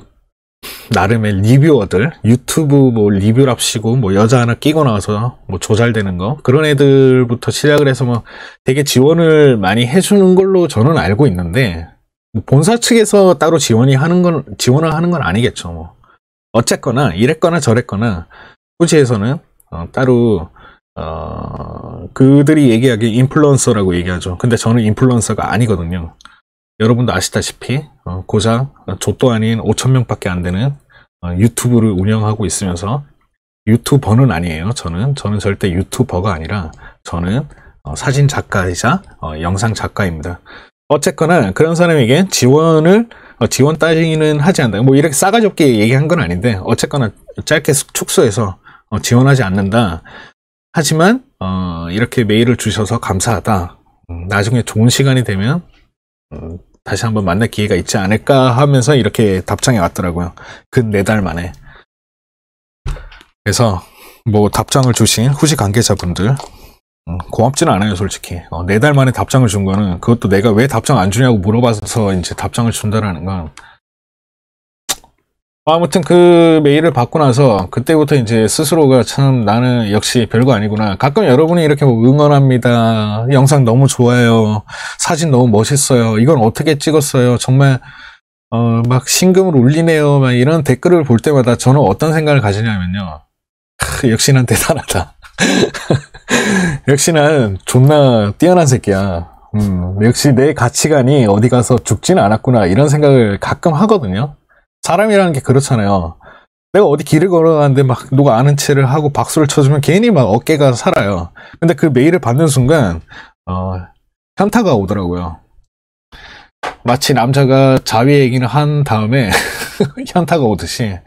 나름의 리뷰어들, 유튜브 뭐 리뷰랍시고 뭐 여자 하나 끼고 나와서 뭐 조잘되는 거, 그런 애들부터 시작을 해서 뭐 되게 지원을 많이 해주는 걸로 저는 알고 있는데, 뭐 본사 측에서 따로 지원을 하는 건 아니겠죠. 뭐 어쨌거나 이랬거나 저랬거나 후지에서는 따로 그들이 얘기하기에 인플루언서라고 얘기하죠. 근데 저는 인플루언서가 아니거든요. 여러분도 아시다시피 고작 족도 아닌 5,000명밖에 안 되는 유튜브를 운영하고 있으면서 유튜버는 아니에요. 저는 절대 유튜버가 아니라 저는 사진 작가이자 영상 작가입니다. 어쨌거나 그런 사람에게 지원 따지는 하지 않는다. 뭐 이렇게 싸가지 없게 얘기한 건 아닌데 어쨌거나 짧게 축소해서 지원하지 않는다. 하지만 이렇게 메일을 주셔서 감사하다. 나중에 좋은 시간이 되면 다시 한번 만날 기회가 있지 않을까 하면서 이렇게 답장이 왔더라고요. 근 4달 만에. 그래서 뭐 답장을 주신 후시 관계자분들 고맙지는 않아요, 솔직히. 4달 만에 답장을 준 거는 그것도 내가 왜 답장 안 주냐고 물어봐서 이제 답장을 준다라는 건 아무튼 그 메일을 받고 나서 그때부터 이제 스스로가 참 나는 역시 별거 아니구나. 가끔 여러분이 이렇게 뭐 응원합니다. 영상 너무 좋아요. 사진 너무 멋있어요. 이건 어떻게 찍었어요. 정말 막 심금을 울리네요. 막 이런 댓글을 볼 때마다 저는 어떤 생각을 가지냐면요. 역시 난 대단하다. 역시 난 존나 뛰어난 새끼야. 역시 내 가치관이 어디 가서 죽지는 않았구나. 이런 생각을 가끔 하거든요. 사람이라는 게 그렇잖아요. 내가 어디 길을 걸어가는데 막 누가 아는 체를 하고 박수를 쳐주면 괜히 막 어깨가 살아요. 근데 그 메일을 받는 순간 현타가 오더라고요. 마치 남자가 자위 얘기를 한 다음에 현타가 오듯이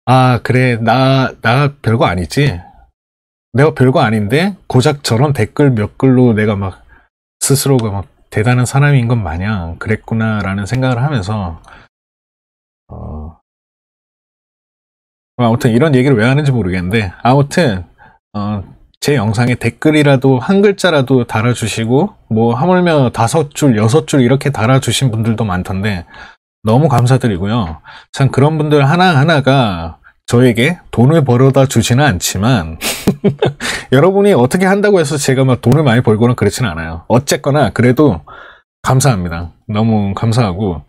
아 그래 나 별거 아니지. 내가 별거 아닌데 고작 저런 댓글 몇 글로 내가 막 스스로가 막 대단한 사람인 것 마냥 그랬구나 라는 생각을 하면서 아무튼 이런 얘기를 왜 하는지 모르겠는데 아무튼 제 영상에 댓글이라도 한 글자라도 달아주시고 뭐 하물며 5줄, 6줄 이렇게 달아주신 분들도 많던데 너무 감사드리고요. 참 그런 분들 하나하나가 저에게 돈을 벌어다 주지는 않지만 여러분이 어떻게 한다고 해서 제가 막 돈을 많이 벌거나 그렇지는 않아요. 어쨌거나 그래도 감사합니다. 너무 감사하고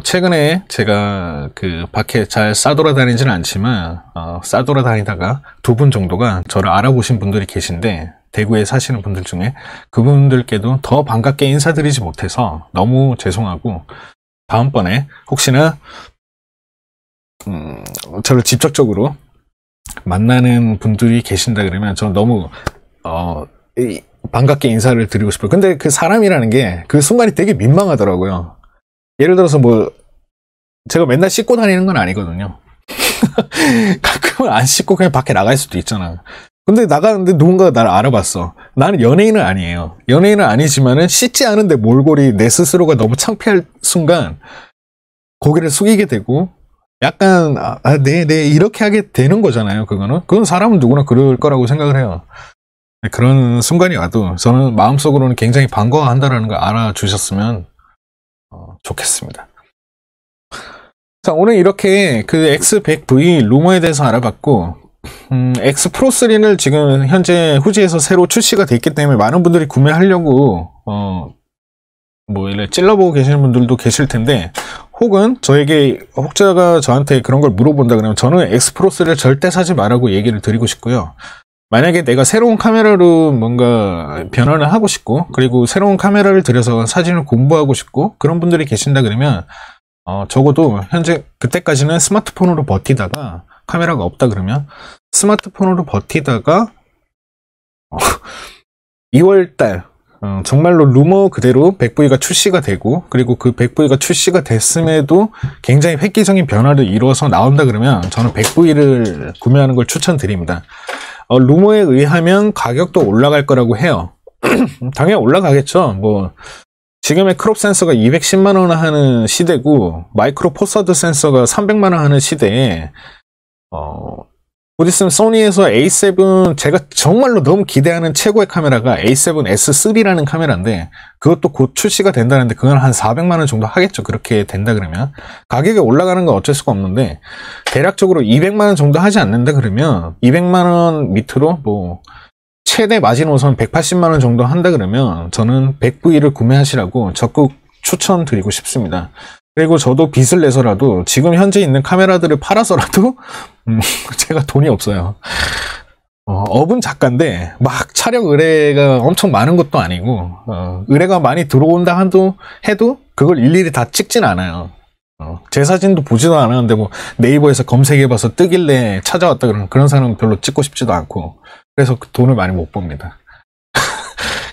최근에 제가 그 밖에 잘 싸돌아다니지는 않지만 싸돌아다니다가 2분 정도가 저를 알아보신 분들이 계신데 대구에 사시는 분들 중에 그분들께도 더 반갑게 인사드리지 못해서 너무 죄송하고 다음번에 혹시나 저를 직접적으로 만나는 분들이 계신다 그러면 저는 너무 반갑게 인사를 드리고 싶어요. 근데 그 사람이라는 게 그 순간이 되게 민망하더라고요. 예를 들어서 뭐 제가 맨날 씻고 다니는 건 아니거든요. 가끔은 안 씻고 그냥 밖에 나갈 수도 있잖아. 근데 나가는데 누군가가 나를 알아봤어. 나는 연예인은 아니에요. 연예인은 아니지만은 씻지 않은데 몰골이 내 스스로가 너무 창피할 순간 고개를 숙이게 되고 약간 네 이렇게 하게 되는 거잖아요. 그건 사람은 누구나 그럴 거라고 생각을 해요. 그런 순간이 와도 저는 마음속으로는 굉장히 반가워한다라는 걸 알아주셨으면 좋겠습니다. 자, 오늘 이렇게 그 X100V 루머에 대해서 알아봤고 X 프로 3는 지금 현재 후지에서 새로 출시가 됐기 때문에 많은 분들이 구매하려고 뭐 이렇게 찔러보고 계시는 분들도 계실 텐데 혹은 혹자가 저한테 그런 걸 물어본다 그러면 저는 X 프로 3를 절대 사지 말라고 얘기를 드리고 싶고요. 만약에 내가 새로운 카메라로 뭔가 변환을 하고 싶고 그리고 새로운 카메라를 들여서 사진을 공부하고 싶고 그런 분들이 계신다 그러면 적어도 현재 그때까지는 스마트폰으로 버티다가 카메라가 없다 그러면 스마트폰으로 버티다가 2월달 정말로 루머 그대로 100V가 출시가 되고 그리고 그 100V가 출시가 됐음에도 굉장히 획기적인 변화를 이루어서 나온다 그러면 저는 100V를 구매하는 걸 추천드립니다. 루머에 의하면 가격도 올라갈 거라고 해요. 당연히 올라가겠죠. 뭐 지금의 크롭 센서가 210만원 하는 시대고 마이크로 포서드 센서가 300만원 하는 시대에 곧 있으면 소니에서 A7 제가 정말로 너무 기대하는 최고의 카메라가 A7S3라는 카메라인데 그것도 곧 출시가 된다는데 그건 한 400만원 정도 하겠죠. 그렇게 된다 그러면 가격이 올라가는 건 어쩔 수가 없는데 대략적으로 200만원 정도 하지 않는다 그러면 200만원 밑으로 뭐 최대 마지노선 180만원 정도 한다 그러면 저는 100V를 구매하시라고 적극 추천드리고 싶습니다. 그리고 저도 빚을 내서라도 지금 현재 있는 카메라들을 팔아서라도 제가 돈이 없어요. 업은 작가인데 막 촬영 의뢰가 엄청 많은 것도 아니고 의뢰가 많이 들어온다 해도 그걸 일일이 다 찍진 않아요. 제 사진도 보지도 않았는데 뭐 네이버에서 검색해봐서 뜨길래 찾아왔다 그런 사람은 별로 찍고 싶지도 않고 그래서 그 돈을 많이 못 봅니다.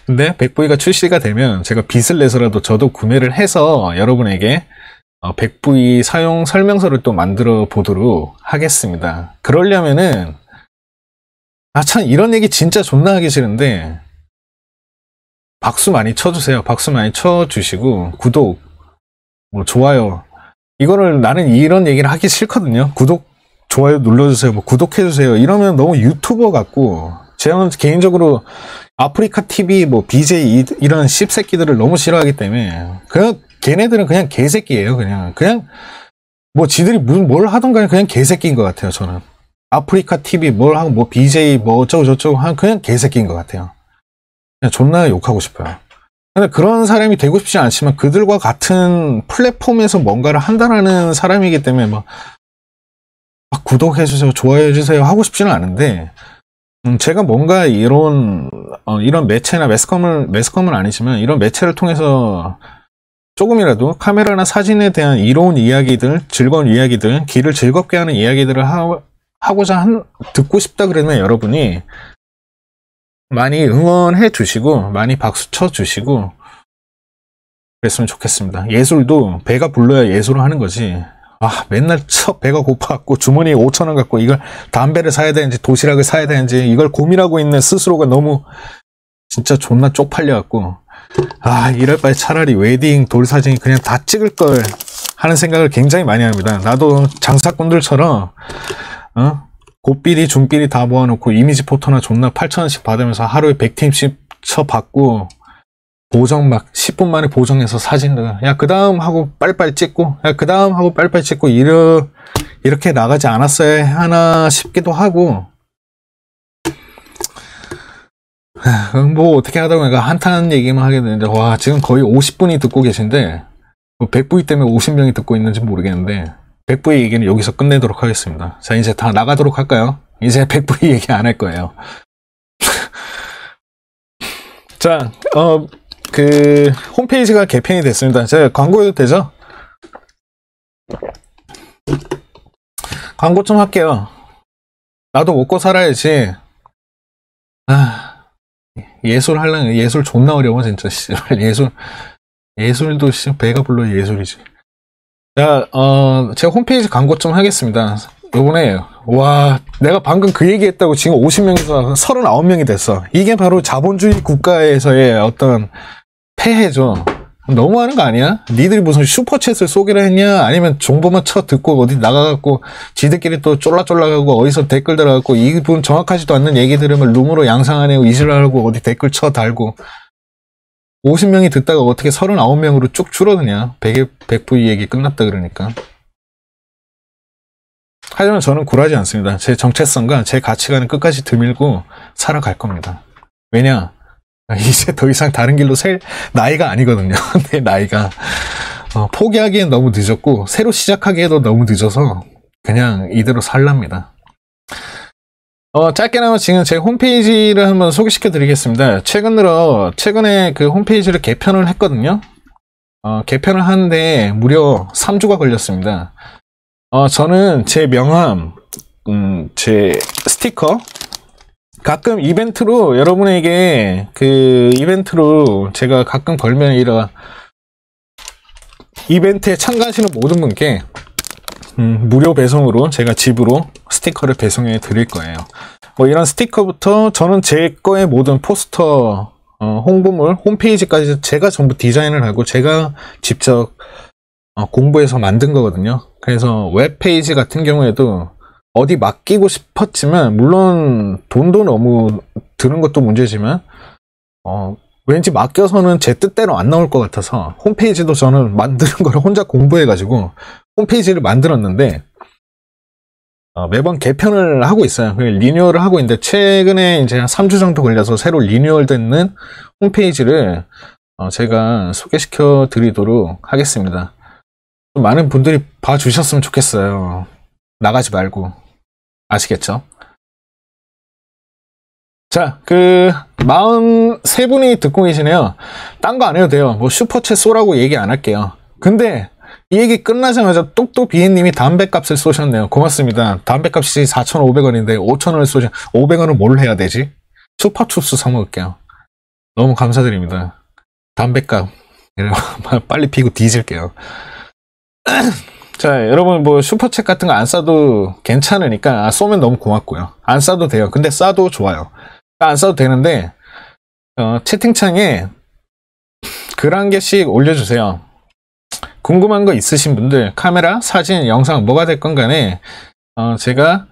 근데 백V가 출시가 되면 제가 빚을 내서라도 저도 구매를 해서 여러분에게 백V 사용 설명서를 또 만들어 보도록 하겠습니다. 그러려면은 참 이런 얘기 진짜 존나 하기 싫은데 박수 많이 쳐주세요. 박수 많이 쳐주시고 구독, 뭐 좋아요 이거를 나는 이런 얘기를 하기 싫거든요. 구독, 좋아요 눌러주세요. 뭐 구독해주세요. 이러면 너무 유튜버 같고 저는 개인적으로 아프리카 TV, 뭐 BJ 이런 씹새끼들을 너무 싫어하기 때문에 그냥 걔네들은 그냥 개새끼예요. 그냥 뭐 지들이 무슨 뭘 하던 간에 그냥 개새끼인 것 같아요. 저는 아프리카 TV 뭘 하고 뭐 BJ 뭐 어쩌고 저쩌고 하는 그냥 개새끼인 것 같아요. 그냥 존나 욕하고 싶어요. 근데 그런 사람이 되고 싶지 않지만 그들과 같은 플랫폼에서 뭔가를 한다라는 사람이기 때문에 막 구독해주세요, 좋아해주세요 하고 싶지는 않은데 제가 뭔가 이런 매체나 매스컴은 아니지만 이런 매체를 통해서 조금이라도 카메라나 사진에 대한 이로운 이야기들, 즐거운 이야기들, 귀를 즐겁게 하는 이야기들을 듣고 싶다 그러면 여러분이 많이 응원해 주시고 많이 박수 쳐 주시고 그랬으면 좋겠습니다. 예술도 배가 불러야 예술을 하는 거지. 맨날 배가 고파갖고 주머니에 5,000원 갖고 이걸 담배를 사야 되는지 도시락을 사야 되는지 이걸 고민하고 있는 스스로가 너무 진짜 존나 쪽팔려갖고 이럴 바에 차라리 웨딩 돌사진 그냥 다 찍을 걸 하는 생각을 굉장히 많이 합니다. 나도 장사꾼들처럼 곱비리 중비리 다 모아놓고 이미지 포토나 존나 8,000원씩 받으면서 하루에 100팀씩 쳐받고 보정 막 10분 만에 보정해서 사진들 그 다음 하고 빨리빨리 찍고 그 다음 하고 빨리빨리 찍고 이렇게 나가지 않았어야 하나 싶기도 하고 뭐 어떻게 하다 보니까 한탄 얘기만 하게 되는데 지금 거의 50분이 듣고 계신데 뭐 백V 때문에 50명이 듣고 있는지 모르겠는데 백V 얘기는 여기서 끝내도록 하겠습니다. 자 이제 다 나가도록 할까요? 이제 백V 얘기 안 할 거예요. 자 그 홈페이지가 개편이 됐습니다. 제가 광고해도 되죠? 광고 좀 할게요. 나도 먹고 살아야지. 예술 하려면 예술 존나 어려워 진짜. 예술도 배가 불러 예술이지. 자, 제가 홈페이지 광고 좀 하겠습니다. 요번에 내가 방금 그 얘기했다고 지금 50명에서 39명이 됐어. 이게 바로 자본주의 국가에서의 어떤 폐해죠. 너무하는 거 아니야? 니들이 무슨 슈퍼챗을 쏘기로 했냐? 아니면 정보만 듣고 어디 나가갖고 지들끼리 또 쫄라쫄라가고 어디서 댓글 달아갖고 이분 정확하지도 않는 얘기 들으면 룸으로 양상하네요 이질하고 어디 댓글 달고 50명이 듣다가 어떻게 39명으로 쭉 줄어드냐? 백V 얘기 끝났다 그러니까. 하지만 저는 굴하지 않습니다. 제 정체성과 제 가치관은 끝까지 드밀고 살아갈 겁니다. 왜냐? 이제 더 이상 다른 길로 셀 나이가 아니거든요. 내 나이가 포기하기엔 너무 늦었고 새로 시작하기에도 너무 늦어서 그냥 이대로 살랍니다. 짧게나마 지금 제 홈페이지를 한번 소개시켜 드리겠습니다. 최근에 그 홈페이지를 개편을 했거든요. 개편을 하는데 무려 3주가 걸렸습니다. 저는 제 명함, 제 스티커, 가끔 이벤트로 여러분에게 제가 가끔 걸면 이벤트에 참가하시는 모든 분께 무료 배송으로 제가 집으로 스티커를 배송해 드릴 거예요. 뭐 이런 스티커부터 저는 제 거의 모든 포스터, 홍보물, 홈페이지까지 제가 전부 디자인을 하고 제가 직접 공부해서 만든 거거든요. 그래서 웹페이지 같은 경우에도 어디 맡기고 싶었지만 물론 돈도 너무 드는 것도 문제지만 왠지 맡겨서는 제 뜻대로 안 나올 것 같아서 홈페이지도 저는 만드는 걸 혼자 공부해 가지고 홈페이지를 만들었는데 매번 개편을 하고 있어요. 리뉴얼을 하고 있는데 최근에 이제 한 3주 정도 걸려서 새로 리뉴얼 되는 홈페이지를 제가 소개시켜 드리도록 하겠습니다. 많은 분들이 봐주셨으면 좋겠어요. 나가지 말고. 아시겠죠? 자, 43분이 듣고 계시네요. 딴 거 안 해도 돼요. 뭐 슈퍼챗 쏘라고 얘기 안 할게요. 근데 이 얘기 끝나자마자 똑똑 비엔님이 담배값을 쏘셨네요. 고맙습니다. 담배값이 4,500원인데 5,000원을 쏘셨. 500원은 뭘 해야 되지? 슈퍼춥스 사 먹을게요. 너무 감사드립니다. 담배값 빨리 피고 뒤질게요. 자, 여러분 뭐 슈퍼챗 같은 거 안 싸도 괜찮으니까 쏘면 너무 고맙고요. 안 싸도 돼요. 근데 싸도 좋아요. 안 싸도 되는데 채팅창에 글 한 개씩 올려주세요. 궁금한 거 있으신 분들, 카메라, 사진, 영상 뭐가 됐건 간에 제가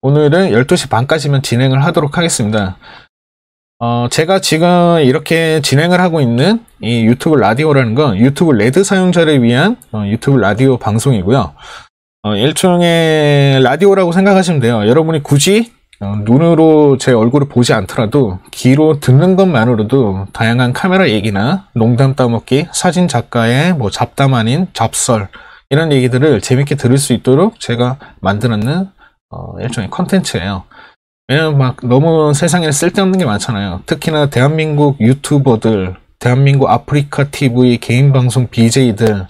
오늘은 12시 반까지만 진행을 하도록 하겠습니다. 제가 지금 이렇게 진행을 하고 있는 이 유튜브 라디오라는 건 유튜브 레드 사용자를 위한 유튜브 라디오 방송이고요. 일종의 라디오라고 생각하시면 돼요. 여러분이 굳이 눈으로 제 얼굴을 보지 않더라도 귀로 듣는 것만으로도 다양한 카메라 얘기나 농담 따먹기, 사진 작가의 뭐 잡담 아닌 잡설 이런 얘기들을 재밌게 들을 수 있도록 제가 만들어놓는 일종의 컨텐츠예요. 왜냐면 막 너무 세상에 쓸데없는 게 많잖아요. 특히나 대한민국 유튜버들, 대한민국 아프리카 TV 개인 방송 BJ들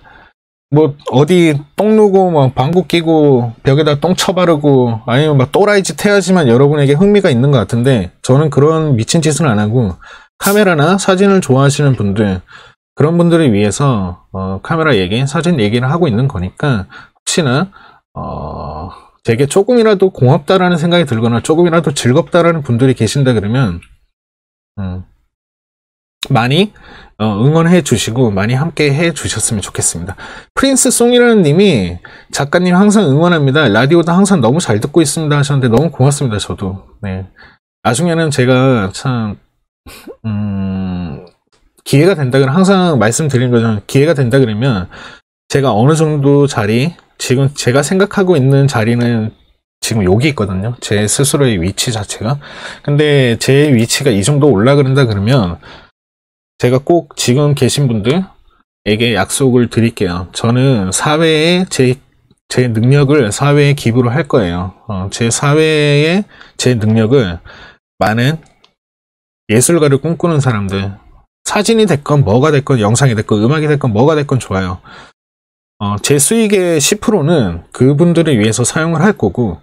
뭐 어디 똥 누고 막 방구 끼고 벽에다 똥 쳐바르고 아니면 막 또라이 짓 해야지만 여러분에게 흥미가 있는 것 같은데, 저는 그런 미친 짓은 안 하고 카메라나 사진을 좋아하시는 분들, 그런 분들을 위해서 카메라 얘기, 사진 얘기를 하고 있는 거니까 혹시나 되게 조금이라도 고맙다라는 생각이 들거나 조금이라도 즐겁다라는 분들이 계신다 그러면 많이 응원해 주시고 많이 함께 해 주셨으면 좋겠습니다. 프린스 송이라는 님이 작가님 항상 응원합니다. 라디오도 항상 너무 잘 듣고 있습니다 하셨는데 너무 고맙습니다. 저도. 네. 나중에는 제가 참 기회가 된다 그러면 항상 말씀드리는 거잖아요. 기회가 된다 그러면 제가 어느 정도 자리, 지금 제가 생각하고 있는 자리는 지금 여기 있거든요. 제 스스로의 위치 자체가. 근데 제 위치가 이 정도 올라간다 그러면 제가 꼭 지금 계신 분들에게 약속을 드릴게요. 저는 사회에 제 능력을 사회에 기부를 할 거예요. 제 사회에 제 능력을 많은 예술가를 꿈꾸는 사람들, 사진이 됐건 뭐가 됐건 영상이 됐건 음악이 됐건 뭐가 됐건 좋아요. 제 수익의 10%는 그분들을 위해서 사용을 할 거고,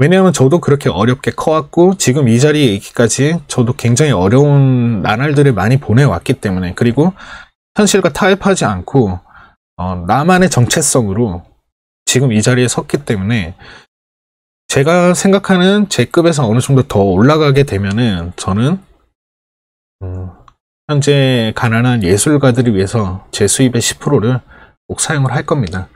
왜냐하면 저도 그렇게 어렵게 커왔고 지금 이 자리에 있기까지 저도 굉장히 어려운 나날들을 많이 보내왔기 때문에, 그리고 현실과 타협하지 않고 나만의 정체성으로 지금 이 자리에 섰기 때문에 제가 생각하는 제 급에서 어느 정도 더 올라가게 되면은 저는 현재 가난한 예술가들을 위해서 제 수입의 10%를 꼭 사용을 할 겁니다.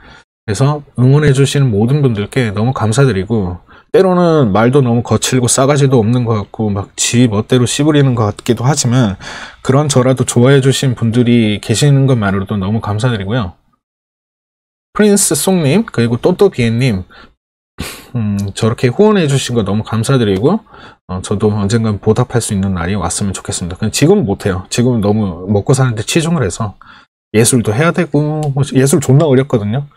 그래서 응원해 주시는 모든 분들께 너무 감사드리고, 때로는 말도 너무 거칠고 싸가지도 없는 것 같고 막 지 멋대로 씨부리는 것 같기도 하지만 그런 저라도 좋아해 주신 분들이 계시는 것만으로도 너무 감사드리고요. 프린스 송님 그리고 또또비엔님 저렇게 후원해 주신 거 너무 감사드리고 저도 언젠간 보답할 수 있는 날이 왔으면 좋겠습니다. 근데 지금은 못해요. 지금은 너무 먹고 사는데 치중을 해서 예술도 해야 되고, 예술 존나 어렵거든요.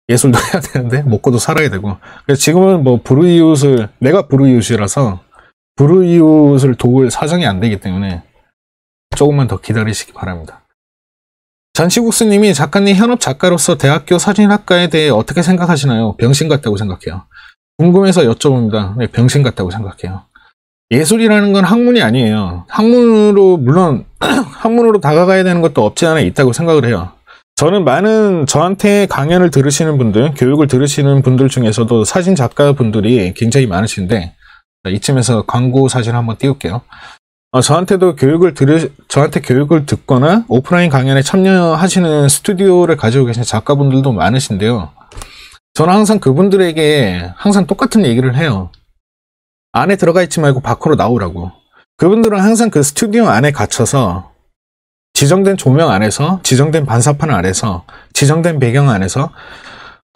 예술도 해야 되는데 먹고도 살아야 되고. 그래서 지금은 뭐 불우이웃을, 내가 불우이웃이라서 불우이웃을 도울 사정이 안 되기 때문에 조금만 더 기다리시기 바랍니다. 잔치국수님이 작가님 현업 작가로서 대학교 사진학과에 대해 어떻게 생각하시나요? 병신 같다고 생각해요. 궁금해서 여쭤봅니다. 네, 병신 같다고 생각해요. 예술이라는 건 학문이 아니에요. 학문으로, 물론 학문으로 다가가야 되는 것도 없지 않아 있다고 생각을 해요. 저는 많은 저한테 강연을 들으시는 분들, 교육을 들으시는 분들 중에서도 사진 작가 분들이 굉장히 많으신데, 이쯤에서 광고 사진 한번 띄울게요. 저한테도 저한테 교육을 듣거나 오프라인 강연에 참여하시는 스튜디오를 가지고 계신 작가분들도 많으신데요. 저는 항상 그분들에게 항상 똑같은 얘기를 해요. 안에 들어가 있지 말고 밖으로 나오라고. 그분들은 항상 그 스튜디오 안에 갇혀서 지정된 조명 안에서, 지정된 반사판 안에서, 지정된 배경 안에서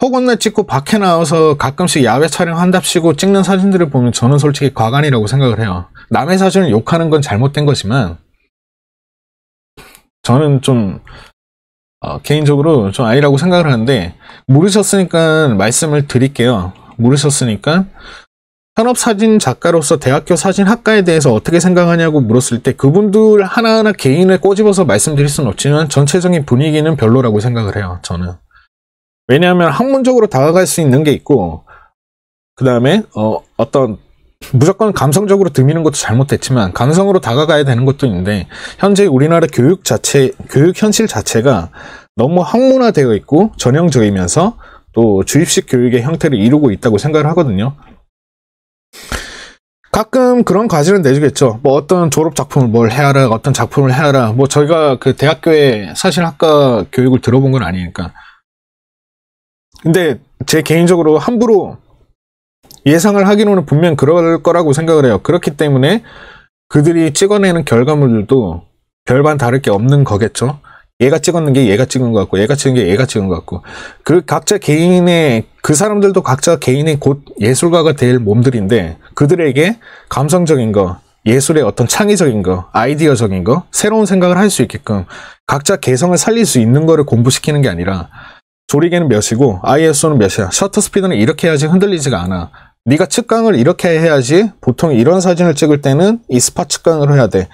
허건날 찍고 밖에 나와서 가끔씩 야외 촬영한답시고 찍는 사진들을 보면 저는 솔직히 과간이라고 생각을 해요. 남의 사진을 욕하는 건 잘못된 거지만 저는 좀 개인적으로 좀 아니라고 생각을 하는데, 모르셨으니까 말씀을 드릴게요. 모르셨으니까 현업 사진 작가로서 대학교 사진학과에 대해서 어떻게 생각하냐고 물었을 때 그분들 하나하나 개인을 꼬집어서 말씀드릴 수는 없지만 전체적인 분위기는 별로라고 생각을 해요. 저는. 왜냐하면 학문적으로 다가갈 수 있는 게 있고 그 다음에 어떤 무조건 감성적으로 드미는 것도 잘못됐지만 감성으로 다가가야 되는 것도 있는데 현재 우리나라 교육 현실 자체가 너무 학문화되어 있고 전형적이면서 또 주입식 교육의 형태를 이루고 있다고 생각을 하거든요. 가끔 그런 과제는 내주겠죠. 뭐 어떤 졸업 작품을 뭘 해야라, 어떤 작품을 해야라. 뭐 저희가 그 대학교에 사실학과 교육을 들어본 건 아니니까. 근데 제 개인적으로 함부로 예상을 하기로는 분명 그럴 거라고 생각을 해요. 그렇기 때문에 그들이 찍어내는 결과물들도 별반 다를 게 없는 거겠죠. 얘가 찍었는 게 얘가 찍은 것 같고 얘가 찍은 게 얘가 찍은 것 같고 그 각자 개인의 그 사람들도 각자 개인의 곧 예술가가 될 몸들인데 그들에게 감성적인 거 예술의 어떤 창의적인 거 아이디어적인 거 새로운 생각을 할 수 있게끔 각자 개성을 살릴 수 있는 거를 공부시키는 게 아니라 조리개는 몇이고 ISO는 몇이야 셔터 스피드는 이렇게 해야지 흔들리지가 않아 네가 측강을 이렇게 해야지 보통 이런 사진을 찍을 때는 이 스팟 측강을 해야 돼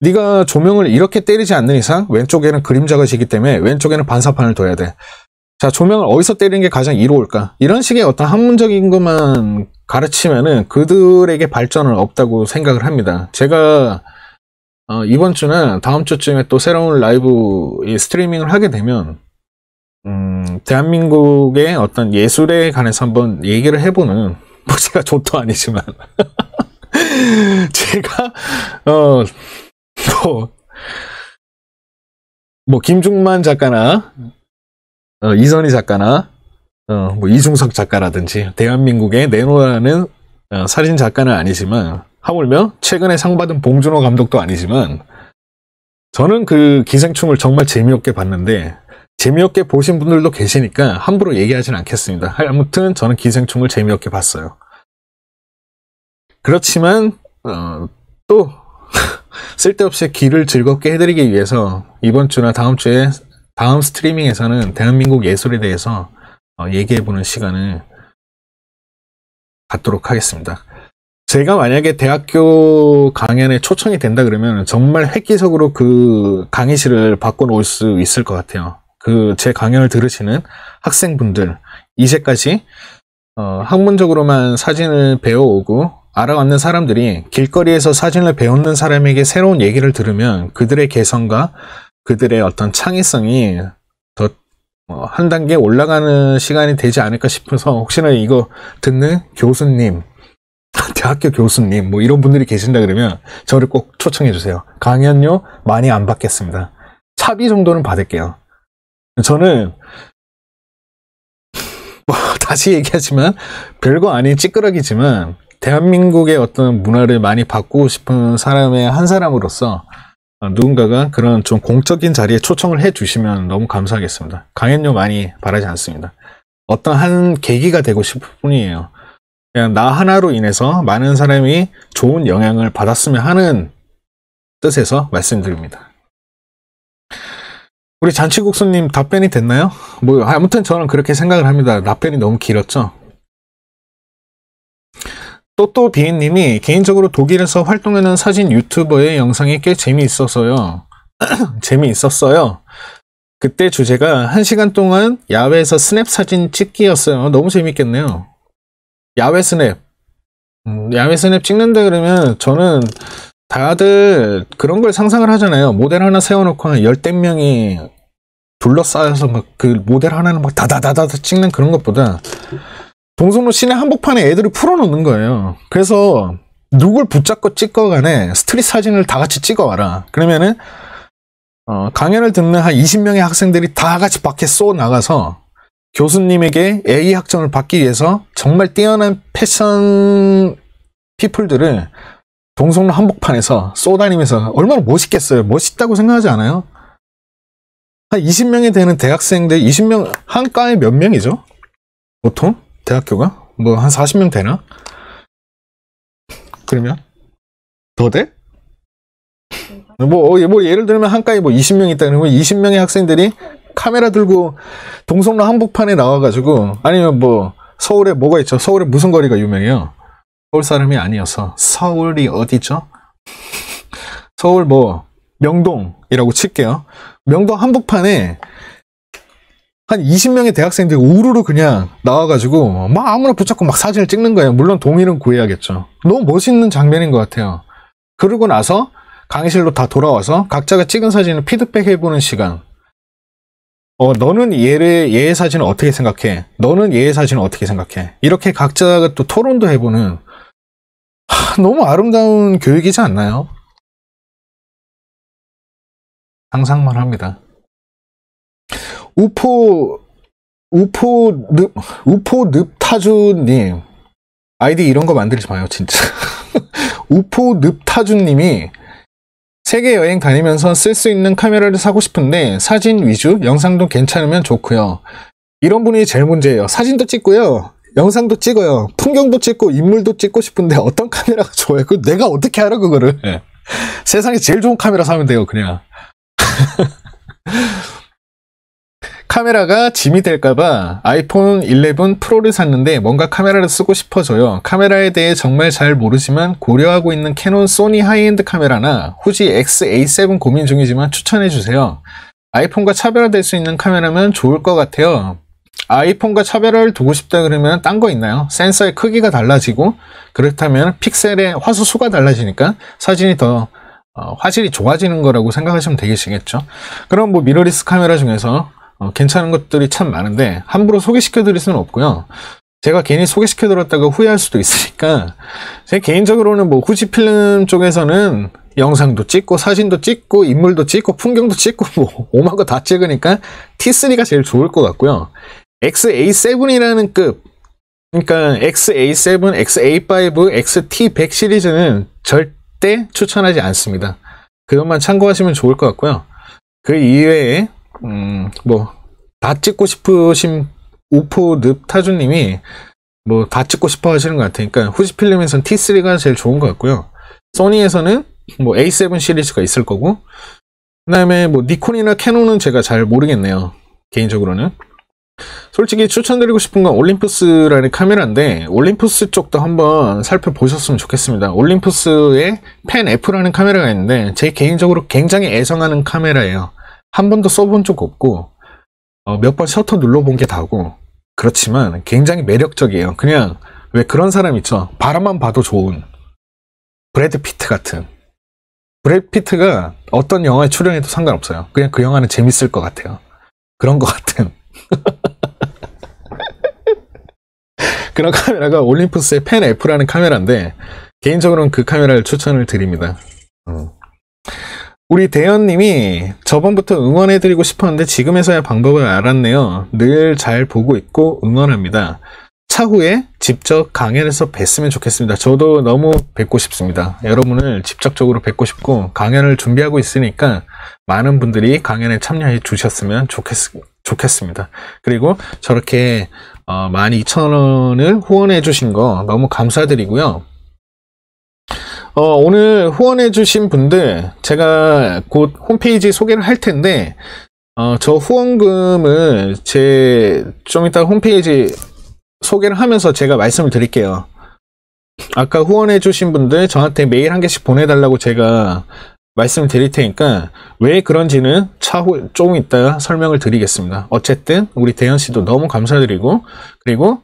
네가 조명을 이렇게 때리지 않는 이상 왼쪽에는 그림자가 지기 때문에 왼쪽에는 반사판을 둬야 돼. 자, 조명을 어디서 때리는 게 가장 이로울까? 이런 식의 어떤 학문적인 것만 가르치면은 그들에게 발전은 없다고 생각을 합니다. 제가 이번 주나 다음 주쯤에 또 새로운 라이브 스트리밍을 하게 되면 대한민국의 어떤 예술에 관해서 한번 얘기를 해보는 뭐 제가 조도 아니지만 제가 뭐 김중만 작가나 이선희 작가나 뭐 이중석 작가라든지 대한민국에 내놓으라는 사진 작가는 아니지만 하물며 최근에 상 받은 봉준호 감독도 아니지만 저는 그 기생충을 정말 재미없게 봤는데 재미없게 보신 분들도 계시니까 함부로 얘기하진 않겠습니다. 아무튼 저는 기생충을 재미없게 봤어요. 그렇지만 또 쓸데없이 귀를 즐겁게 해드리기 위해서 이번 주나 다음 주에 다음 스트리밍에서는 대한민국 예술에 대해서 얘기해보는 시간을 갖도록 하겠습니다. 제가 만약에 대학교 강연에 초청이 된다 그러면 정말 획기적으로 그 강의실을 바꿔놓을 수 있을 것 같아요. 그 제 강연을 들으시는 학생분들 이제까지 학문적으로만 사진을 배워오고 알아왔는 사람들이 길거리에서 사진을 배우는 사람에게 새로운 얘기를 들으면 그들의 개성과 그들의 어떤 창의성이 더 한 단계 올라가는 시간이 되지 않을까 싶어서 혹시나 이거 듣는 교수님, 대학교 교수님 뭐 이런 분들이 계신다 그러면 저를 꼭 초청해 주세요. 강연료 많이 안 받겠습니다. 차비 정도는 받을게요. 저는 뭐 다시 얘기하지만 별거 아닌 찌끄러기지만 대한민국의 어떤 문화를 많이 바꾸고 싶은 사람의 한 사람으로서 누군가가 그런 좀 공적인 자리에 초청을 해 주시면 너무 감사하겠습니다. 강연료 많이 바라지 않습니다. 어떤 한 계기가 되고 싶을 뿐이에요. 그냥 나 하나로 인해서 많은 사람이 좋은 영향을 받았으면 하는 뜻에서 말씀드립니다. 우리 잔치국수님 답변이 됐나요? 뭐 아무튼 저는 그렇게 생각을 합니다. 답변이 너무 길었죠. 또또 비엔님이 개인적으로 독일에서 활동하는 사진 유튜버의 영상이 꽤 재미있었어요. 재미있었어요. 그때 주제가 1시간 동안 야외에서 스냅 사진 찍기였어요. 너무 재밌겠네요. 야외 스냅. 야외 스냅 찍는다 그러면 저는 다들 그런 걸 상상을 하잖아요. 모델 하나 세워놓고 한 열댓 명이 둘러싸여서 막 그 모델 하나는 막 다다다다 찍는 그런 것보다 동성로 시내 한복판에 애들을 풀어놓는 거예요. 그래서 누굴 붙잡고 찍고 간에 스트릿 사진을 다 같이 찍어와라. 그러면은 강연을 듣는 한 20명의 학생들이 다 같이 밖에 쏘 나가서 교수님에게 A 학점을 받기 위해서 정말 뛰어난 패션 피플들을 동성로 한복판에서 쏘다니면서 얼마나 멋있겠어요. 멋있다고 생각하지 않아요? 한 20명이 되는 대학생들 20명 한 과에 몇 명이죠? 보통? 대학교가? 뭐 한 40명 되나? 그러면? 더 돼? 뭐 예를 들면 한 과에 뭐 20명 있다 그러면 20명의 학생들이 카메라 들고 동성로 한복판에 나와가지고 아니면 뭐 서울에 뭐가 있죠? 서울에 무슨 거리가 유명해요? 서울 사람이 아니어서. 서울이 어디죠? 서울 뭐 명동이라고 칠게요. 명동 한복판에 한 20명의 대학생들이 우르르 그냥 나와가지고 막 아무나 붙잡고 막 사진을 찍는 거예요. 물론 동의는 구해야겠죠. 너무 멋있는 장면인 것 같아요. 그러고 나서 강의실로 다 돌아와서 각자가 찍은 사진을 피드백 해보는 시간. 너는 얘의 사진을 어떻게 생각해? 너는 얘의 사진을 어떻게 생각해? 이렇게 각자가 또 토론도 해보는, 너무 아름다운 교육이지 않나요? 상상만 합니다. 우포늪타주님, 아이디 이런 거 만들지 마요, 진짜. 우포늪타주님이 세계 여행 다니면서 쓸 수 있는 카메라를 사고 싶은데 사진 위주, 영상도 괜찮으면 좋고요. 이런 분이 제일 문제예요. 사진도 찍고요, 영상도 찍어요, 풍경도 찍고 인물도 찍고 싶은데 어떤 카메라가 좋아요? 그 내가 어떻게 알아 그거를? 세상에 제일 좋은 카메라 사면 돼요, 그냥. 카메라가 짐이 될까봐 아이폰 11 프로를 샀는데 뭔가 카메라를 쓰고 싶어져요. 카메라에 대해 정말 잘 모르지만 고려하고 있는 캐논, 소니 하이엔드 카메라나 후지 X-A7 고민 중이지만 추천해주세요. 아이폰과 차별화될 수 있는 카메라면 좋을 것 같아요. 아이폰과 차별화를 두고 싶다 그러면 딴 거 있나요? 센서의 크기가 달라지고, 그렇다면 픽셀의 화소 수가 달라지니까 사진이 더 화질이 좋아지는 거라고 생각하시면 되겠죠. 그럼 뭐 미러리스 카메라 중에서 괜찮은 것들이 참 많은데 함부로 소개시켜 드릴 수는 없고요. 제가 괜히 소개시켜 드렸다가 후회할 수도 있으니까, 제 개인적으로는 뭐 후지필름 쪽에서는 영상도 찍고 사진도 찍고 인물도 찍고 풍경도 찍고 뭐 오만 거 다 찍으니까 T3가 제일 좋을 것 같고요. XA7이라는 급, 그러니까 XA7, XA5, XT100 시리즈는 절대 추천하지 않습니다. 그것만 참고하시면 좋을 것 같고요. 그 이외에 뭐 다 찍고 싶으신 우포늪타주님이 뭐 다 찍고 싶어 하시는 것 같으니까 후지필름에서는 T3가 제일 좋은 것 같고요. 소니에서는 뭐 A7 시리즈가 있을 거고, 그 다음에 뭐 니콘이나 캐논은 제가 잘 모르겠네요, 개인적으로는. 솔직히 추천드리고 싶은 건 올림푸스라는 카메라인데 올림푸스 쪽도 한번 살펴보셨으면 좋겠습니다. 올림푸스의 펜 F라는 카메라가 있는데 제 개인적으로 굉장히 애정하는 카메라예요. 한 번도 써본 적 없고 몇 번 셔터 눌러본 게 다고, 그렇지만 굉장히 매력적이에요. 그냥 왜 그런 사람 있죠, 바라만 봐도 좋은 브래드 피트 같은. 브래드 피트가 어떤 영화에 출연해도 상관없어요. 그냥 그 영화는 재밌을 것 같아요. 그런 것 같은 그런 카메라가 올림푸스의 펜 F라는 카메라인데 개인적으로는 그 카메라를 추천을 드립니다. 우리 대현님이 저번부터 응원해드리고 싶었는데 지금에서야 방법을 알았네요. 늘 잘 보고 있고 응원합니다. 차후에 직접 강연에서 뵀으면 좋겠습니다. 저도 너무 뵙고 싶습니다. 여러분을 직접적으로 뵙고 싶고 강연을 준비하고 있으니까 많은 분들이 강연에 참여해 주셨으면 좋겠습니다. 그리고 저렇게 12,000원을 후원해 주신 거 너무 감사드리고요. 오늘 후원해 주신 분들 제가 곧 홈페이지 소개를 할 텐데 저 후원금을 좀 이따 홈페이지 소개를 하면서 제가 말씀을 드릴게요. 아까 후원해 주신 분들 저한테 메일 한 개씩 보내달라고 제가 말씀을 드릴 테니까 왜 그런지는 차후 조금 이따 설명을 드리겠습니다. 어쨌든 우리 대현 씨도 너무 감사드리고, 그리고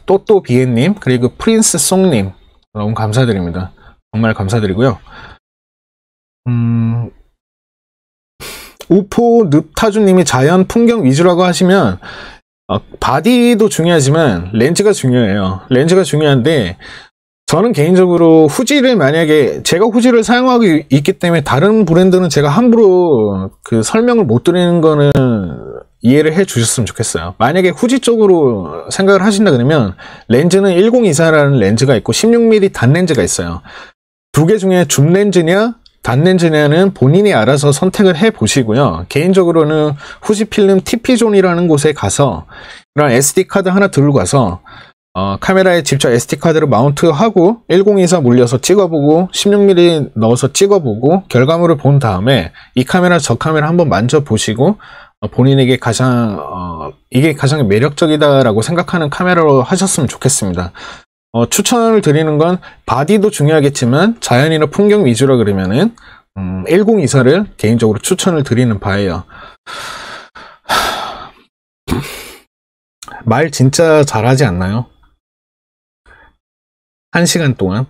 또또 비엔님, 그리고 프린스 송님 너무 감사드립니다. 정말 감사드리고요. 우포 늪타주님이 자연 풍경 위주라고 하시면 바디도 중요하지만 렌즈가 중요해요. 렌즈가 중요한데 저는 개인적으로 후지를, 만약에 제가 후지를 사용하고 있기 때문에 다른 브랜드는 제가 함부로 그 설명을 못 드리는 거는 이해를 해 주셨으면 좋겠어요. 만약에 후지 쪽으로 생각을 하신다 그러면 렌즈는 1024라는 렌즈가 있고 16mm 단 렌즈가 있어요. 두 개 중에 줌 렌즈냐 단 렌즈냐는 본인이 알아서 선택을 해 보시고요. 개인적으로는 후지필름 TP존이라는 곳에 가서 이런 SD카드 하나 들고 가서 카메라에 직접 SD카드를 마운트하고 1024 물려서 찍어보고 16mm 넣어서 찍어보고 결과물을 본 다음에 이 카메라 저 카메라 한번 만져보시고 본인에게 가장 이게 가장 매력적이다라고 생각하는 카메라로 하셨으면 좋겠습니다. 추천을 드리는 건 바디도 중요하겠지만 자연이나 풍경 위주라 그러면은 1024를 개인적으로 추천을 드리는 바예요. 말 진짜 잘하지 않나요? 1시간 동안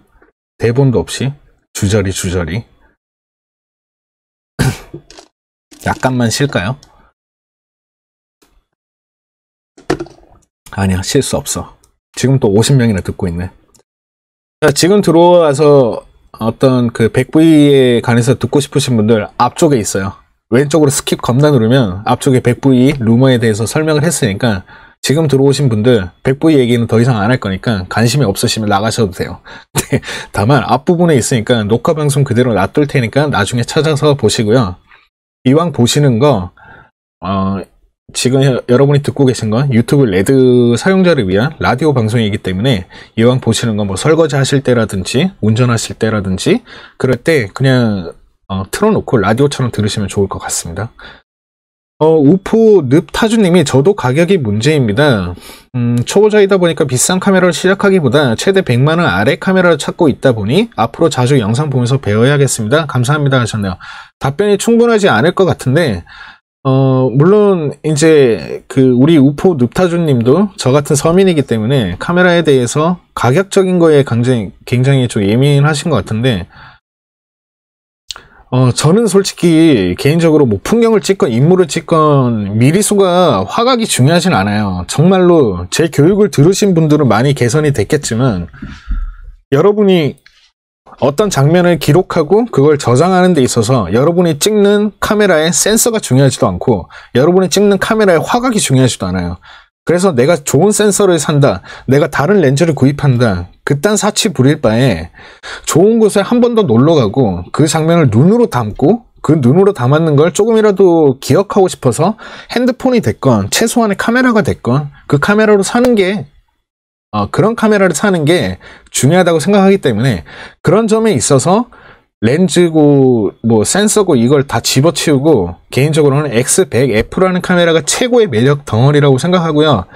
대본도 없이 주저리 약간만 쉴까요? 아니야, 쉴 수 없어. 지금 또 50명이나 듣고 있네. 자, 지금 들어와서 어떤 그 100V에 관해서 듣고 싶으신 분들 앞쪽에 있어요. 왼쪽으로 스킵 겁나 누르면 앞쪽에 100V 루머에 대해서 설명을 했으니까 지금 들어오신 분들 100V 얘기는 더 이상 안 할 거니까 관심이 없으시면 나가셔도 돼요. 다만 앞부분에 있으니까 녹화 방송 그대로 놔둘 테니까 나중에 찾아서 보시고요. 이왕 보시는 거 지금 여러분이 듣고 계신 건 유튜브 레드 사용자를 위한 라디오 방송이기 때문에 이왕 보시는 건 뭐 설거지 하실 때라든지 운전하실 때라든지 그럴 때 그냥 틀어놓고 라디오처럼 들으시면 좋을 것 같습니다. 우포 늪타주님이 저도 가격이 문제입니다. 초보자이다 보니까 비싼 카메라를 시작하기보다 최대 100만원 아래 카메라를 찾고 있다 보니 앞으로 자주 영상 보면서 배워야겠습니다. 감사합니다 하셨네요. 답변이 충분하지 않을 것 같은데 물론 이제 우리 우포 늪타주님도 저 같은 서민이기 때문에 카메라에 대해서 가격적인 거에 굉장히 좀 예민하신 것 같은데 저는 솔직히 개인적으로 뭐 풍경을 찍건 인물을 찍건 미리수가 화각이 중요하진 않아요. 정말로 제 교육을 들으신 분들은 많이 개선이 됐겠지만 여러분이 어떤 장면을 기록하고 그걸 저장하는 데 있어서 여러분이 찍는 카메라의 센서가 중요하지도 않고 여러분이 찍는 카메라의 화각이 중요하지도 않아요. 그래서 내가 좋은 센서를 산다, 내가 다른 렌즈를 구입한다, 그딴 사치 부릴 바에 좋은 곳에 한 번 더 놀러 가고 그 장면을 눈으로 담고 그 눈으로 담았는 걸 조금이라도 기억하고 싶어서 핸드폰이 됐건 최소한의 카메라가 됐건 그 카메라로 사는 게 그런 카메라를 사는 게 중요하다고 생각하기 때문에 그런 점에 있어서 렌즈고 뭐 센서고 이걸 다 집어치우고 개인적으로는 X100F라는 카메라가 최고의 매력 덩어리라고 생각하고요.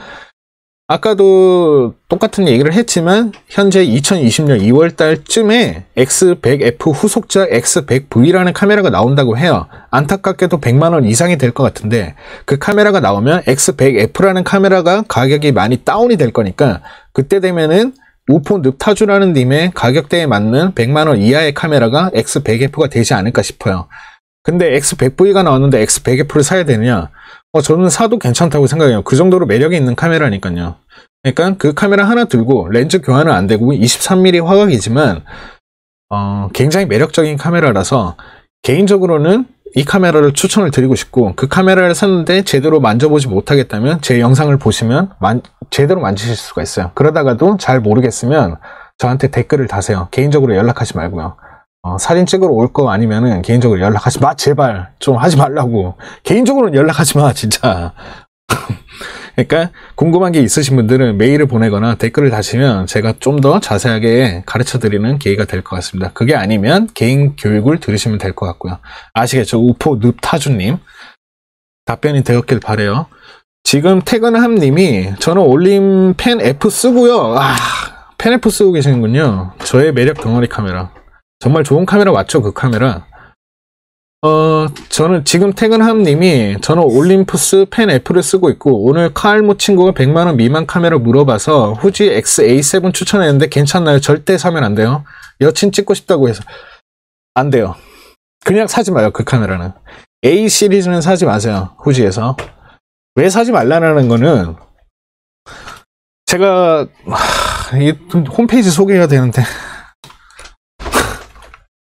아까도 똑같은 얘기를 했지만 현재 2020년 2월달쯤에 X100F 후속작 X100V라는 카메라가 나온다고 해요. 안타깝게도 100만원 이상이 될 것 같은데 그 카메라가 나오면 X100F라는 카메라가 가격이 많이 다운이 될 거니까 그때 되면은 우포 늪타주라는 님의 가격대에 맞는 100만원 이하의 카메라가 X100F가 되지 않을까 싶어요. 근데 X100V가 나왔는데 X100F를 사야 되느냐? 저는 사도 괜찮다고 생각해요. 그 정도로 매력이 있는 카메라니까요. 그러니까 그 카메라 하나 들고 렌즈 교환은 안 되고 23mm 화각이지만 굉장히 매력적인 카메라라서 개인적으로는 이 카메라를 추천을 드리고 싶고 그 카메라를 샀는데 제대로 만져보지 못하겠다면 제 영상을 보시면 제대로 만지실 수가 있어요. 그러다가도 잘 모르겠으면 저한테 댓글을 다세요. 개인적으로 연락하지 말고요. 사진 찍으러 올 거 아니면은 개인적으로 연락하지 마. 제발 좀 하지 말라고. 개인적으로는 연락하지 마 진짜. 그러니까 궁금한 게 있으신 분들은 메일을 보내거나 댓글을 다시면 제가 좀 더 자세하게 가르쳐 드리는 계기가 될 것 같습니다. 그게 아니면 개인 교육을 들으시면 될 것 같고요. 아시겠죠? 우포 늪타주님 답변이 되었길 바래요. 지금 퇴근함 님이 저는 올림 펜 F 쓰고요. 펜 F 쓰고 계시는군요. 저의 매력 덩어리 카메라. 정말 좋은 카메라 맞죠? 그 카메라. 저는 지금 퇴근함 님이 저는 올림푸스 펜 F를 쓰고 있고 오늘 카알모 친구가 100만원 미만 카메라 물어봐서 후지 XA7 추천했는데 괜찮나요? 절대 사면 안 돼요. 여친 찍고 싶다고 해서 안 돼요. 그냥 사지 마요. 그 카메라는. A 시리즈는 사지 마세요. 후지에서. 왜 사지 말라는 거는 제가 홈페이지 소개해야 되는데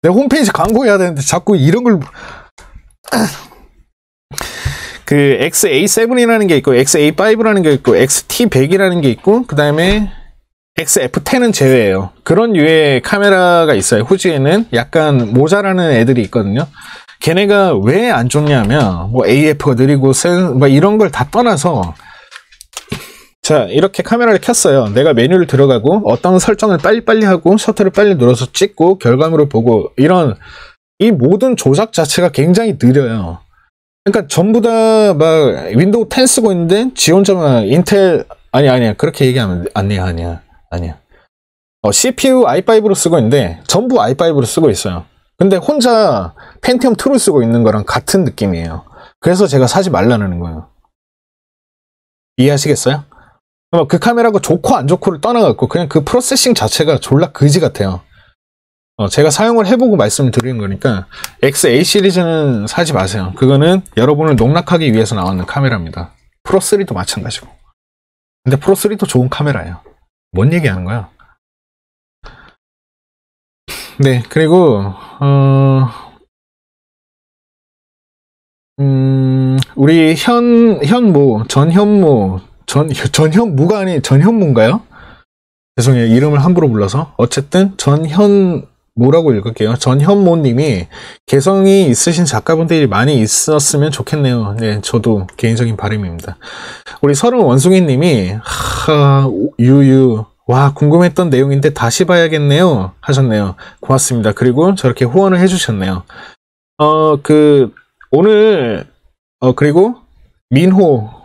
내 홈페이지 광고해야 되는데 자꾸 이런 걸 그 XA7이라는 게 있고 XA5라는 게 있고 XT100이라는 게 있고 그 다음에 XF10은 제외예요. 그런 류의 카메라가 있어요. 후지에는 약간 모자라는 애들이 있거든요. 걔네가 왜 안 좋냐면 뭐 AF가 느리고 뭐 이런 걸 다 떠나서 자 이렇게 카메라를 켰어요. 내가 메뉴를 들어가고 어떤 설정을 빨리빨리 하고 셔터를 빨리 눌러서 찍고 결과물을 보고 이 모든 조작 자체가 굉장히 느려요. 그러니까 전부 다 막 윈도우 10 쓰고 있는데 지 혼자만 인텔 아니야 그렇게 얘기하면 아니야 CPU i5로 쓰고 있는데 전부 i5로 쓰고 있어요. 근데 혼자 펜티엄 2를 쓰고 있는 거랑 같은 느낌이에요. 그래서 제가 사지 말라는 거예요. 이해하시겠어요? 그 카메라가 좋고 안 좋고를 떠나갖고 그냥 그 프로세싱 자체가 졸라 그지 같아요. 제가 사용을 해보고 말씀을 드리는 거니까 XA 시리즈는 사지 마세요. 그거는 여러분을 농락하기 위해서 나왔는 카메라입니다. 프로3도 마찬가지고. 근데 프로3도 좋은 카메라예요. 뭔 얘기하는 거야? 네, 그리고 우리 전현무가 아닌 전현무인가요? 죄송해요. 이름을 함부로 불러서. 어쨌든 뭐라고 읽을게요. 전현모님이 개성이 있으신 작가분들이 많이 있었으면 좋겠네요. 네, 저도 개인적인 바람입니다. 우리 서른 원숭이님이 유유 와 궁금했던 내용인데 다시 봐야겠네요 하셨네요. 고맙습니다. 그리고 저렇게 후원을 해주셨네요. 오늘 그리고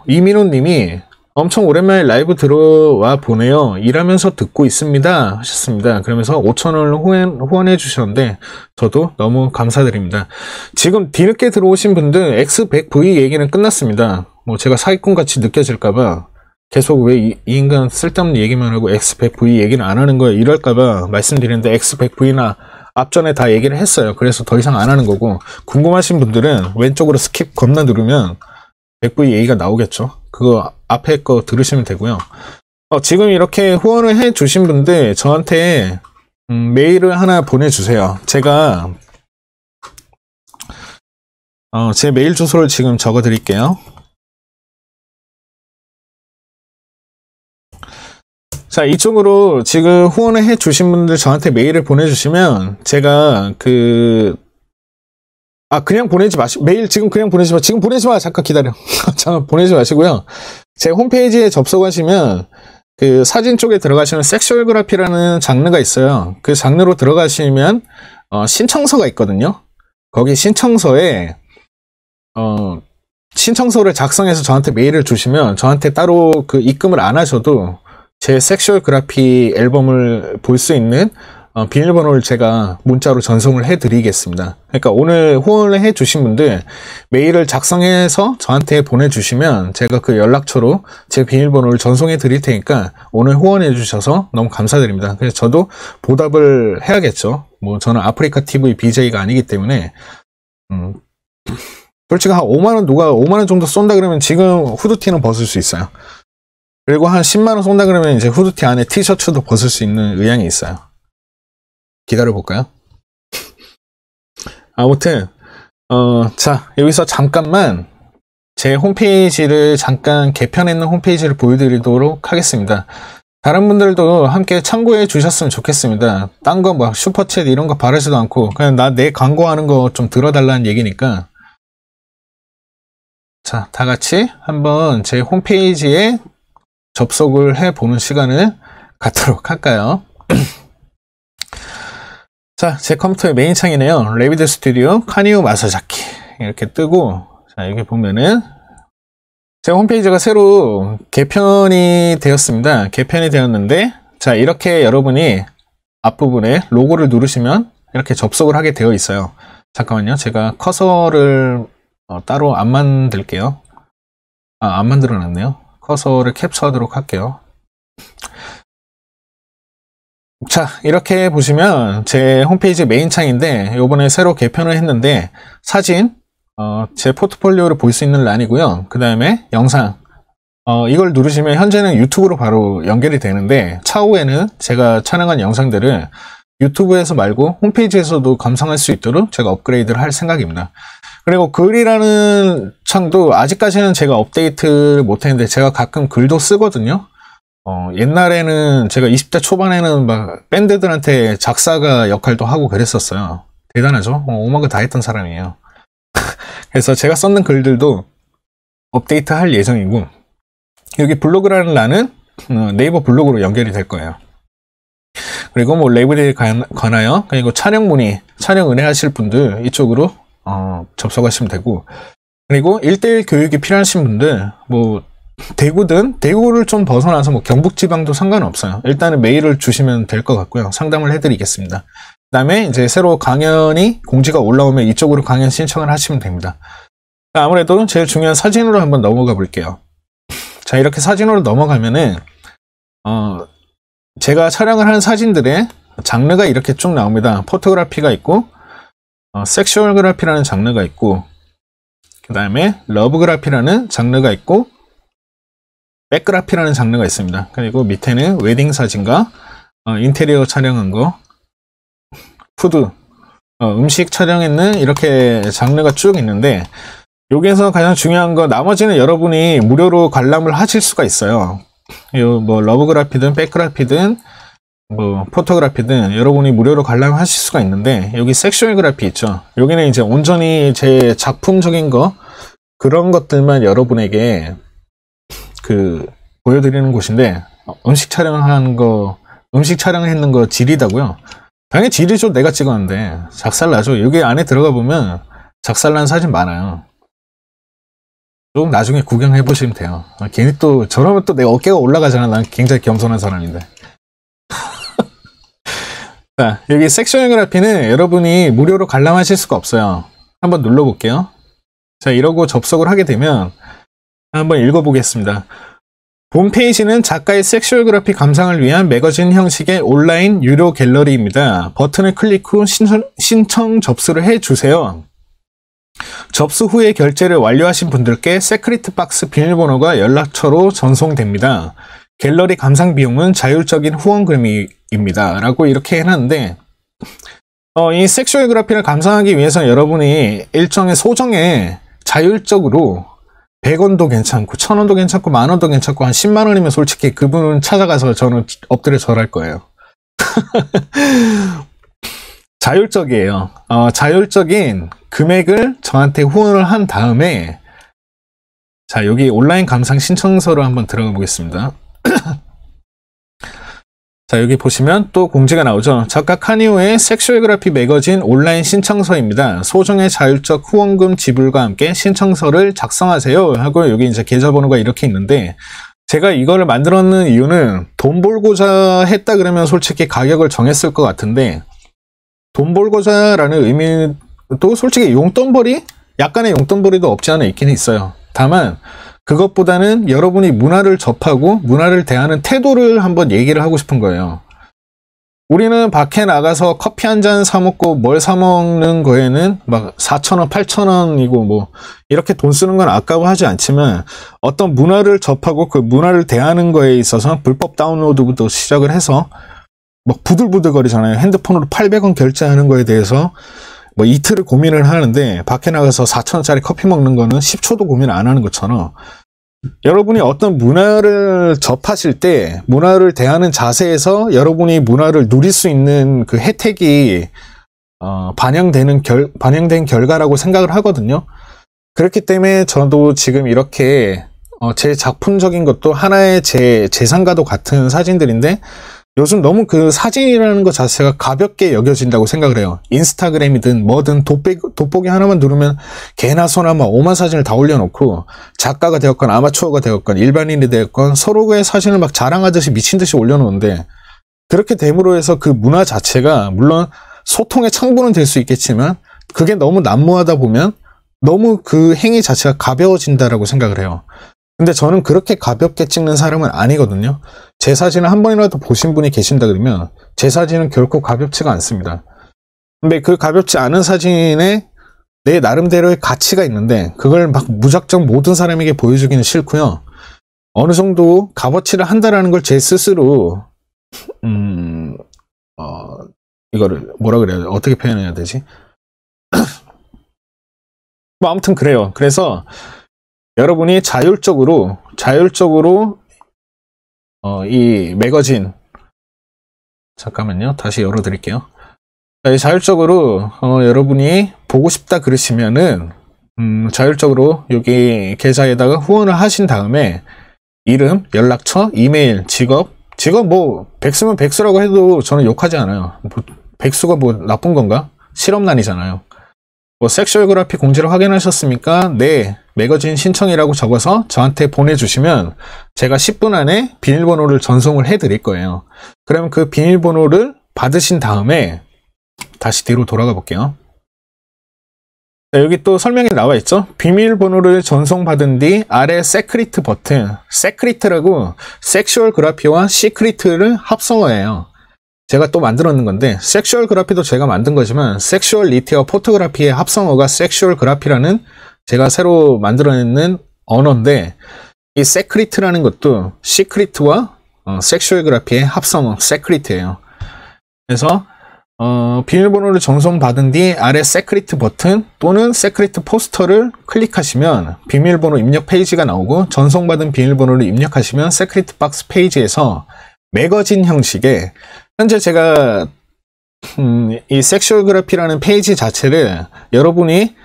이민호님이 엄청 오랜만에 라이브 들어와 보네요. 일하면서 듣고 있습니다 하셨습니다. 그러면서 5,000원을 후원해 주셨는데 저도 너무 감사드립니다. 지금 뒤늦게 들어오신 분들 X100V 얘기는 끝났습니다. 뭐 제가 사기꾼같이 느껴질까봐 계속 왜 이 인간 쓸데없는 얘기만 하고 X100V 얘기는 안 하는 거예요 이럴까봐 말씀드리는데 X100V나 앞전에 다 얘기를 했어요. 그래서 더 이상 안 하는 거고 궁금하신 분들은 왼쪽으로 스킵 겁나 누르면 100V 얘기가 나오겠죠. 그거 앞에 거 들으시면 되고요. 지금 이렇게 후원을 해 주신 분들 저한테 메일을 하나 보내주세요. 제가 제 메일 주소를 지금 적어 드릴게요. 자, 이쪽으로 지금 후원을 해 주신 분들 저한테 메일을 보내주시면 제가 그냥 보내지 마시고 메일 지금 그냥 보내지 마. 지금 보내지 마. 잠깐 기다려. 잠깐 보내지 마시고요. 제 홈페이지에 접속하시면 그 사진 쪽에 들어가시면 섹슈얼그래피라는 장르가 있어요. 그 장르로 들어가시면 신청서가 있거든요. 거기 신청서에 신청서를 작성해서 저한테 메일을 주시면 저한테 따로 그 입금을 안 하셔도 제 섹슈얼그래피 앨범을 볼 수 있는 비밀번호를 제가 문자로 전송을 해드리겠습니다. 그러니까 오늘 후원을 해주신 분들 메일을 작성해서 저한테 보내주시면 제가 그 연락처로 제 비밀번호를 전송해 드릴 테니까 오늘 후원해 주셔서 너무 감사드립니다. 그래서 저도 보답을 해야겠죠. 뭐 저는 아프리카 TV BJ가 아니기 때문에 솔직히 한 5만원 누가 5만원 정도 쏜다 그러면 지금 후드티는 벗을 수 있어요. 그리고 한 10만원 쏜다 그러면 이제 후드티 안에 티셔츠도 벗을 수 있는 의향이 있어요. 기다려 볼까요? 아무튼 자 여기서 잠깐만 제 홈페이지를 잠깐 개편했는 홈페이지를 보여드리도록 하겠습니다. 다른 분들도 함께 참고해 주셨으면 좋겠습니다. 딴 거 막 슈퍼챗 이런 거 바라지도 않고 그냥 내 광고하는 거 좀 들어달라는 얘기니까 자 다같이 한번 제 홈페이지에 접속을 해보는 시간을 갖도록 할까요? 자, 제 컴퓨터의 메인 창이네요. 레비드 스튜디오 카니오 마사자키 이렇게 뜨고 자 여기 보면은 제 홈페이지가 새로 개편이 되었습니다. 개편이 되었는데 자 이렇게 여러분이 앞부분에 로고를 누르시면 이렇게 접속을 하게 되어 있어요. 잠깐만요. 제가 커서를 따로 안 만들게요. 안 만들어 놨네요. 커서를 캡처하도록 할게요. 자 이렇게 보시면 제 홈페이지 메인 창인데 요번에 새로 개편을 했는데 사진 제 포트폴리오를 볼 수 있는 란이고요. 그 다음에 영상 이걸 누르시면 현재는 유튜브로 바로 연결이 되는데 차후에는 제가 촬영한 영상들을 유튜브에서 말고 홈페이지에서도 감상할 수 있도록 제가 업그레이드를 할 생각입니다. 그리고 글이라는 창도 아직까지는 제가 업데이트를 못했는데 제가 가끔 글도 쓰거든요. 옛날에는 제가 20대 초반에는 막 밴드들한테 작사가 역할도 하고 그랬었어요. 대단하죠? 오만 거 다 했던 사람이에요. 그래서 제가 썼는 글들도 업데이트 할 예정이고 여기 블로그라는 란은 네이버 블로그로 연결이 될 거예요. 그리고 뭐 레벨에 관하여 그리고 촬영 문의, 촬영 의뢰하실 분들 이쪽으로 접속하시면 되고 그리고 1:1 교육이 필요하신 분들, 뭐, 대구를 좀 벗어나서 뭐 경북지방도 상관없어요. 일단은 메일을 주시면 될 것 같고요. 상담을 해드리겠습니다. 그 다음에 이제 새로 강연이 공지가 올라오면 이쪽으로 강연 신청을 하시면 됩니다. 아무래도 제일 중요한 사진으로 한번 넘어가 볼게요. 자, 이렇게 사진으로 넘어가면은, 제가 촬영을 한 사진들의 장르가 이렇게 쭉 나옵니다. 포토그래피가 있고, 섹슈얼그래피라는 장르가 있고, 그 다음에 러브그래피라는 장르가 있고, 백그래피라는 장르가 있습니다. 그리고 밑에는 웨딩 사진과 인테리어 촬영한 거, 푸드, 음식 촬영했는 이렇게 장르가 쭉 있는데, 여기에서 가장 중요한 거, 나머지는 여러분이 무료로 관람을 하실 수가 있어요. 뭐 러브그래피든 백그래피든 뭐 포토그래피든 여러분이 무료로 관람하실 수가 있는데, 여기 섹슈얼그래피 있죠. 여기는 이제 온전히 제 작품적인 거, 그런 것들만 여러분에게 보여드리는 곳인데, 음식 촬영했는 거 지리다고요? 당연히 지리죠. 내가 찍었는데. 작살나죠. 여기 안에 들어가 보면 작살난 사진 많아요. 좀 나중에 구경해 보시면 돼요. 괜히 또 저러면 또 내 어깨가 올라가잖아. 난 굉장히 겸손한 사람인데. 자, 여기 섹슈얼그래피는 여러분이 무료로 관람하실 수가 없어요. 한번 눌러볼게요. 자, 이러고 접속을 하게 되면 한번 읽어보겠습니다. 홈페이지는 작가의 섹슈얼그래피 감상을 위한 매거진 형식의 온라인 유료 갤러리입니다. 버튼을 클릭 후 신청 접수를 해주세요. 접수 후에 결제를 완료하신 분들께 세크리트 박스 비밀번호가 연락처로 전송됩니다. 갤러리 감상 비용은 자율적인 후원금입니다. 라고 이렇게 해놨는데, 이 섹슈얼그래피를 감상하기 위해서 여러분이 일정의 소정에 자율적으로 100원도 괜찮고 1000원도 괜찮고 10,000원도 괜찮고 한 10만원이면 솔직히 그분은 찾아가서 저는 엎드려 절할 거예요. 자율적이에요. 자율적인 금액을 저한테 후원을 한 다음에, 자, 여기 온라인 감상 신청서로 한번 들어가 보겠습니다. 자, 여기 보시면 또 공지가 나오죠. 작가 카니오의 섹슈얼그래피 매거진 온라인 신청서입니다. 소정의 자율적 후원금 지불과 함께 신청서를 작성하세요 하고, 여기 이제 계좌번호가 이렇게 있는데, 제가 이거를 만들었는 이유는 돈 벌고자 했다 그러면 솔직히 가격을 정했을 것 같은데, 돈 벌고자 라는 의미도 솔직히 용돈벌이? 약간의 용돈벌이도 없지 않아 있긴 있어요. 다만 그것보다는 여러분이 문화를 접하고 문화를 대하는 태도를 한번 얘기를 하고 싶은 거예요. 우리는 밖에 나가서 커피 한 잔 사 먹고 뭘 사 먹는 거에는 막 4,000원, 8,000원이고 뭐 이렇게 돈 쓰는 건 아까워하지 않지만, 어떤 문화를 접하고 그 문화를 대하는 거에 있어서 불법 다운로드부터 시작을 해서 막 부들부들거리잖아요. 핸드폰으로 800원 결제하는 거에 대해서 뭐 이틀을 고민을 하는데, 밖에 나가서 4,000원짜리 커피 먹는 거는 10초도 고민 안 하는 것처럼, 여러분이 어떤 문화를 접하실 때 문화를 대하는 자세에서 여러분이 문화를 누릴 수 있는 그 혜택이 반영된 결과라고 생각을 하거든요. 그렇기 때문에 저도 지금 이렇게 제 작품적인 것도 하나의 제 재산과도 같은 사진들인데, 요즘 너무 그 사진이라는 것 자체가 가볍게 여겨진다고 생각을 해요. 인스타그램이든 뭐든 돋보기 하나만 누르면 개나 소나 막 오만 사진을 다 올려놓고, 작가가 되었건 아마추어가 되었건 일반인이 되었건 서로의 사진을 막 자랑하듯이 미친듯이 올려놓는데, 그렇게 됨으로 해서 그 문화 자체가 물론 소통의 창구는 될 수 있겠지만, 그게 너무 난무하다 보면 너무 그 행위 자체가 가벼워진다라고 생각을 해요. 근데 저는 그렇게 가볍게 찍는 사람은 아니거든요. 제 사진을 한 번이라도 보신 분이 계신다 그러면 제 사진은 결코 가볍지가 않습니다. 근데 그 가볍지 않은 사진에 내 나름대로의 가치가 있는데, 그걸 막 무작정 모든 사람에게 보여주기는 싫고요. 어느 정도 값어치를 한다라는 걸 제 스스로 이거를 뭐라 그래야 돼? 어떻게 표현해야 되지? 뭐 아무튼 그래요. 그래서 여러분이 자율적으로 이 매거진, 잠깐만요, 다시 열어드릴게요. 자율적으로 여러분이 보고 싶다 그러시면은 자율적으로 여기 계좌에다가 후원을 하신 다음에 이름, 연락처, 이메일, 직업 뭐 백수면 백수라고 해도 저는 욕하지 않아요. 뭐 백수가 뭐 나쁜 건가? 실업난이잖아요. 뭐 섹슈얼 그래피 공지를 확인하셨습니까? 네, 매거진 신청이라고 적어서 저한테 보내주시면 제가 10분 안에 비밀번호를 전송을 해드릴 거예요. 그러면 그 비밀번호를 받으신 다음에 다시 뒤로 돌아가 볼게요. 자, 여기 또 설명이 나와 있죠. 비밀번호를 전송받은 뒤 아래 세크리트 버튼, 세크리트라고 섹슈얼 그래피와 시크리트를 합성어예요. 제가 또 만들었는 건데, 섹슈얼 그래피도 제가 만든 거지만 섹슈얼 리티와 포토그래피의 합성어가 섹슈얼 그래피라는 제가 새로 만들어내는 언어인데, 이 세크리트라는 것도 시크리트와 섹슈얼 그래피의 합성어 세크리트예요. 그래서 비밀번호를 전송받은 뒤 아래 세크리트 버튼 또는 세크리트 포스터를 클릭하시면 비밀번호 입력 페이지가 나오고, 전송받은 비밀번호를 입력하시면 세크리트 박스 페이지에서 매거진 형식의, 현재 제가 이 섹슈얼 그래피라는 페이지 자체를 여러분이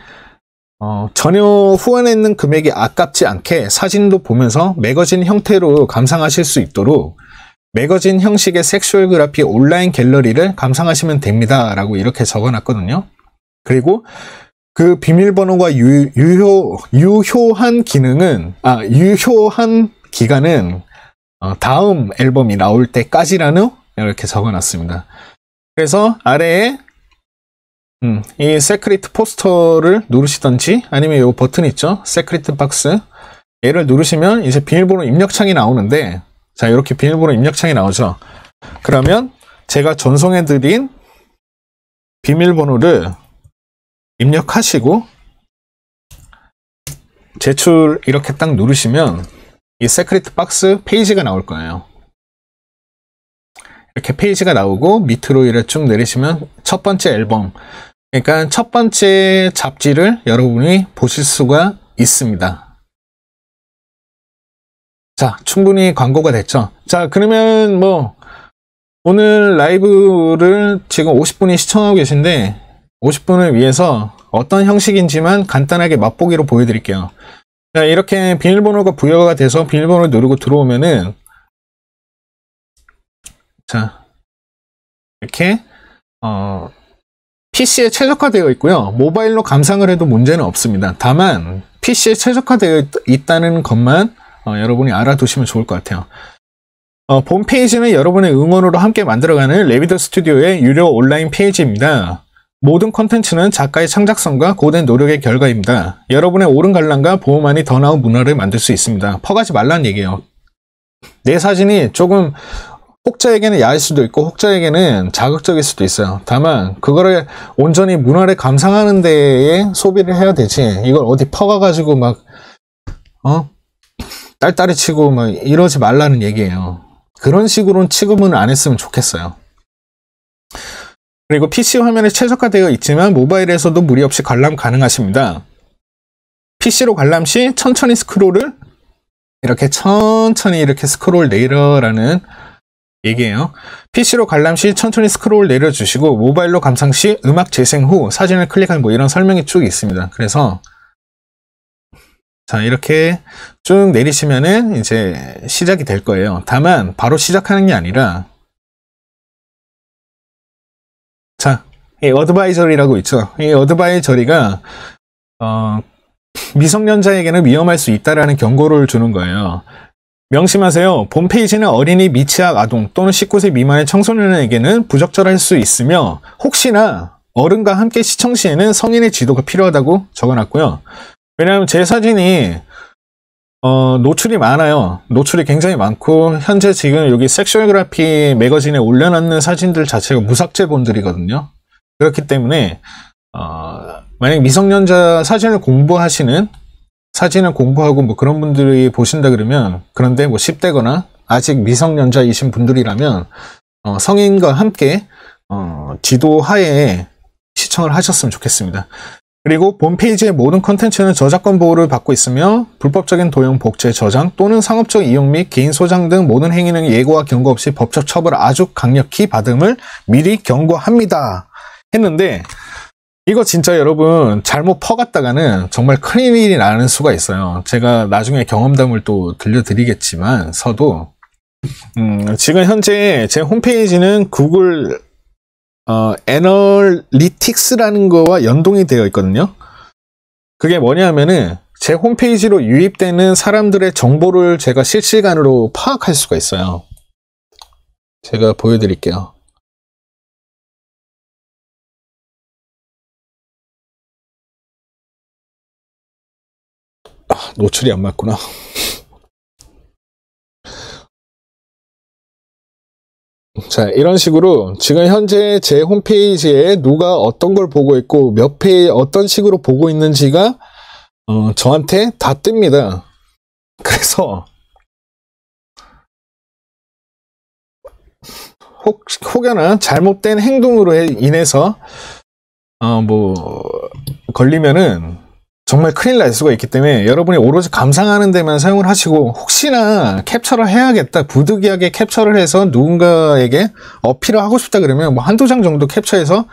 전혀 후원했는 금액이 아깝지 않게 사진도 보면서 매거진 형태로 감상하실 수 있도록 매거진 형식의 섹슈얼 그래피 온라인 갤러리를 감상하시면 됩니다 라고 이렇게 적어놨거든요. 그리고 그 비밀번호가 유효한 기간은 다음 앨범이 나올 때까지라는 이렇게 적어놨습니다. 그래서 아래에 이 세크리트 포스터를 누르시던지 아니면 이 버튼 있죠, 세크리트 박스, 얘를 누르시면 이제 비밀번호 입력창이 나오는데, 자, 이렇게 비밀번호 입력창이 나오죠. 그러면 제가 전송해드린 비밀번호를 입력하시고 제출 이렇게 딱 누르시면 이 세크리트 박스 페이지가 나올 거예요. 이렇게 페이지가 나오고 밑으로 이렇게 쭉 내리시면 첫 번째 앨범, 그러니까 첫 번째 잡지를 여러분이 보실 수가 있습니다. 자, 충분히 광고가 됐죠. 자, 그러면 뭐 오늘 라이브를 지금 50분이 시청하고 계신데 50분을 위해서 어떤 형식인지만 간단하게 맛보기로 보여드릴게요. 자, 이렇게 비밀번호가 부여가 돼서 비밀번호를 누르고 들어오면은, 자, 이렇게 PC에 최적화되어 있고요. 모바일로 감상을 해도 문제는 없습니다. 다만 PC에 최적화되어 있다는 것만 여러분이 알아두시면 좋을 것 같아요. 본 페이지는 여러분의 응원으로 함께 만들어가는 레비더 스튜디오의 유료 온라인 페이지입니다. 모든 콘텐츠는 작가의 창작성과 고된 노력의 결과입니다. 여러분의 옳은 관람과 보호만이 더 나은 문화를 만들 수 있습니다. 퍼가지 말라는 얘기예요. 내 사진이 조금 혹자에게는 야할 수도 있고 혹자에게는 자극적일 수도 있어요. 다만 그거를 온전히 문화를 감상하는 데에 소비를 해야 되지, 이걸 어디 퍼가가지고 막 딸딸이 치고 막 이러지 말라는 얘기예요. 그런 식으로는 취급은 안 했으면 좋겠어요. 그리고 PC 화면에 최적화되어 있지만 모바일에서도 무리 없이 관람 가능하십니다. PC로 관람 시 천천히 스크롤을 이렇게 천천히 이렇게 스크롤 내려라는 얘기예요. PC로 관람 시 천천히 스크롤 내려주시고 모바일로 감상 시 음악 재생 후 사진을 클릭한 뭐 이런 설명이 쭉 있습니다. 그래서 자, 이렇게 쭉 내리시면은 이제 시작이 될 거예요. 다만 바로 시작하는 게 아니라, 자, 이 어드바이저리라고 있죠. 이 어드바이저리가 미성년자에게는 위험할 수 있다라는 경고를 주는 거예요. 명심하세요. 본 페이지는 어린이, 미취학 아동 또는 19세 미만의 청소년에게는 부적절할 수 있으며 혹시나 어른과 함께 시청 시에는 성인의 지도가 필요하다고 적어놨고요. 왜냐하면 제 사진이 노출이 많아요. 노출이 굉장히 많고 현재 지금 여기 섹슈얼 그래피 매거진에 올려놨는 사진들 자체가 무삭제본들이거든요. 그렇기 때문에 만약 미성년자 사진을 공부하고 뭐 그런 분들이 보신다 그러면, 그런데 뭐 10대거나 아직 미성년자이신 분들이라면 성인과 함께 지도 하에 시청을 하셨으면 좋겠습니다. 그리고 본 페이지의 모든 컨텐츠는 저작권 보호를 받고 있으며 불법적인 도용, 복제, 저장 또는 상업적 이용 및 개인 소장 등 모든 행위는 예고와 경고 없이 법적 처벌을 아주 강력히 받음을 미리 경고합니다 했는데, 이거 진짜 여러분 잘못 퍼갔다가는 정말 큰일이 나는 수가 있어요. 제가 나중에 경험담을 또 들려드리겠지만 서도 지금 현재 제 홈페이지는 구글 애널리틱스라는 거와 연동이 되어 있거든요. 그게 뭐냐면은 제 홈페이지로 유입되는 사람들의 정보를 제가 실시간으로 파악할 수가 있어요. 제가 보여드릴게요. 노출이 안 맞구나. 자, 이런 식으로 지금 현재 제 홈페이지에 누가 어떤 걸 보고 있고 몇 페이지 어떤 식으로 보고 있는지가 저한테 다 뜹니다. 그래서 혹여나 잘못된 행동으로 인해서 걸리면은 정말 큰일 날 수가 있기 때문에 여러분이 오로지 감상하는 데만 사용을 하시고, 혹시나 캡처를 해야겠다, 부득이하게 캡처를 해서 누군가에게 어필을 하고 싶다 그러면 뭐 한두 장 정도 캡처해서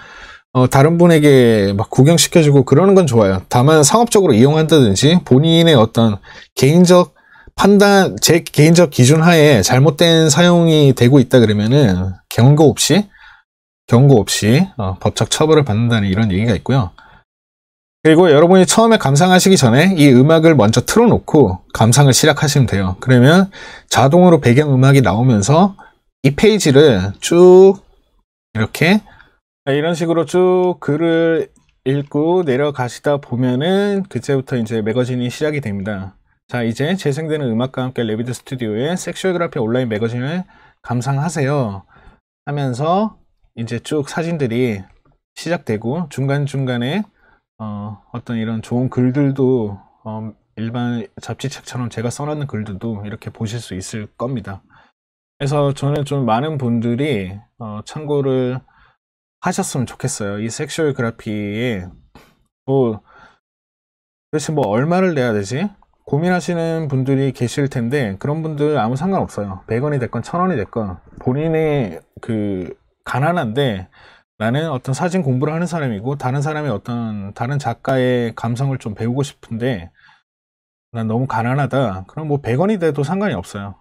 다른 분에게 막 구경시켜주고 그러는 건 좋아요. 다만 상업적으로 이용한다든지 본인의 어떤 개인적 판단, 제 개인적 기준 하에 잘못된 사용이 되고 있다 그러면은 경고 없이 법적 처벌을 받는다는 이런 얘기가 있고요. 그리고 여러분이 처음에 감상하시기 전에 이 음악을 먼저 틀어놓고 감상을 시작하시면 돼요. 그러면 자동으로 배경음악이 나오면서 이 페이지를 쭉 이렇게 이런 식으로 쭉 글을 읽고 내려가시다 보면은 그때부터 이제 매거진이 시작이 됩니다. 자, 이제 재생되는 음악과 함께 레비드 스튜디오의 섹슈얼그래피 온라인 매거진을 감상하세요 하면서 이제 쭉 사진들이 시작되고, 중간중간에 어떤 이런 좋은 글들도 일반 잡지책처럼 제가 써놨는 글들도 이렇게 보실 수 있을 겁니다. 그래서 저는 좀 많은 분들이 참고를 하셨으면 좋겠어요. 이 섹슈얼 그래피에 도대체 얼마를 내야 되지? 고민하시는 분들이 계실 텐데, 그런 분들 아무 상관없어요. 100원이 됐건 1000원이 됐건 본인의 가난한데, 나는 어떤 사진 공부를 하는 사람이고 다른 사람의 다른 작가의 감성을 좀 배우고 싶은데 난 너무 가난하다, 그럼 100원이 돼도 상관이 없어요.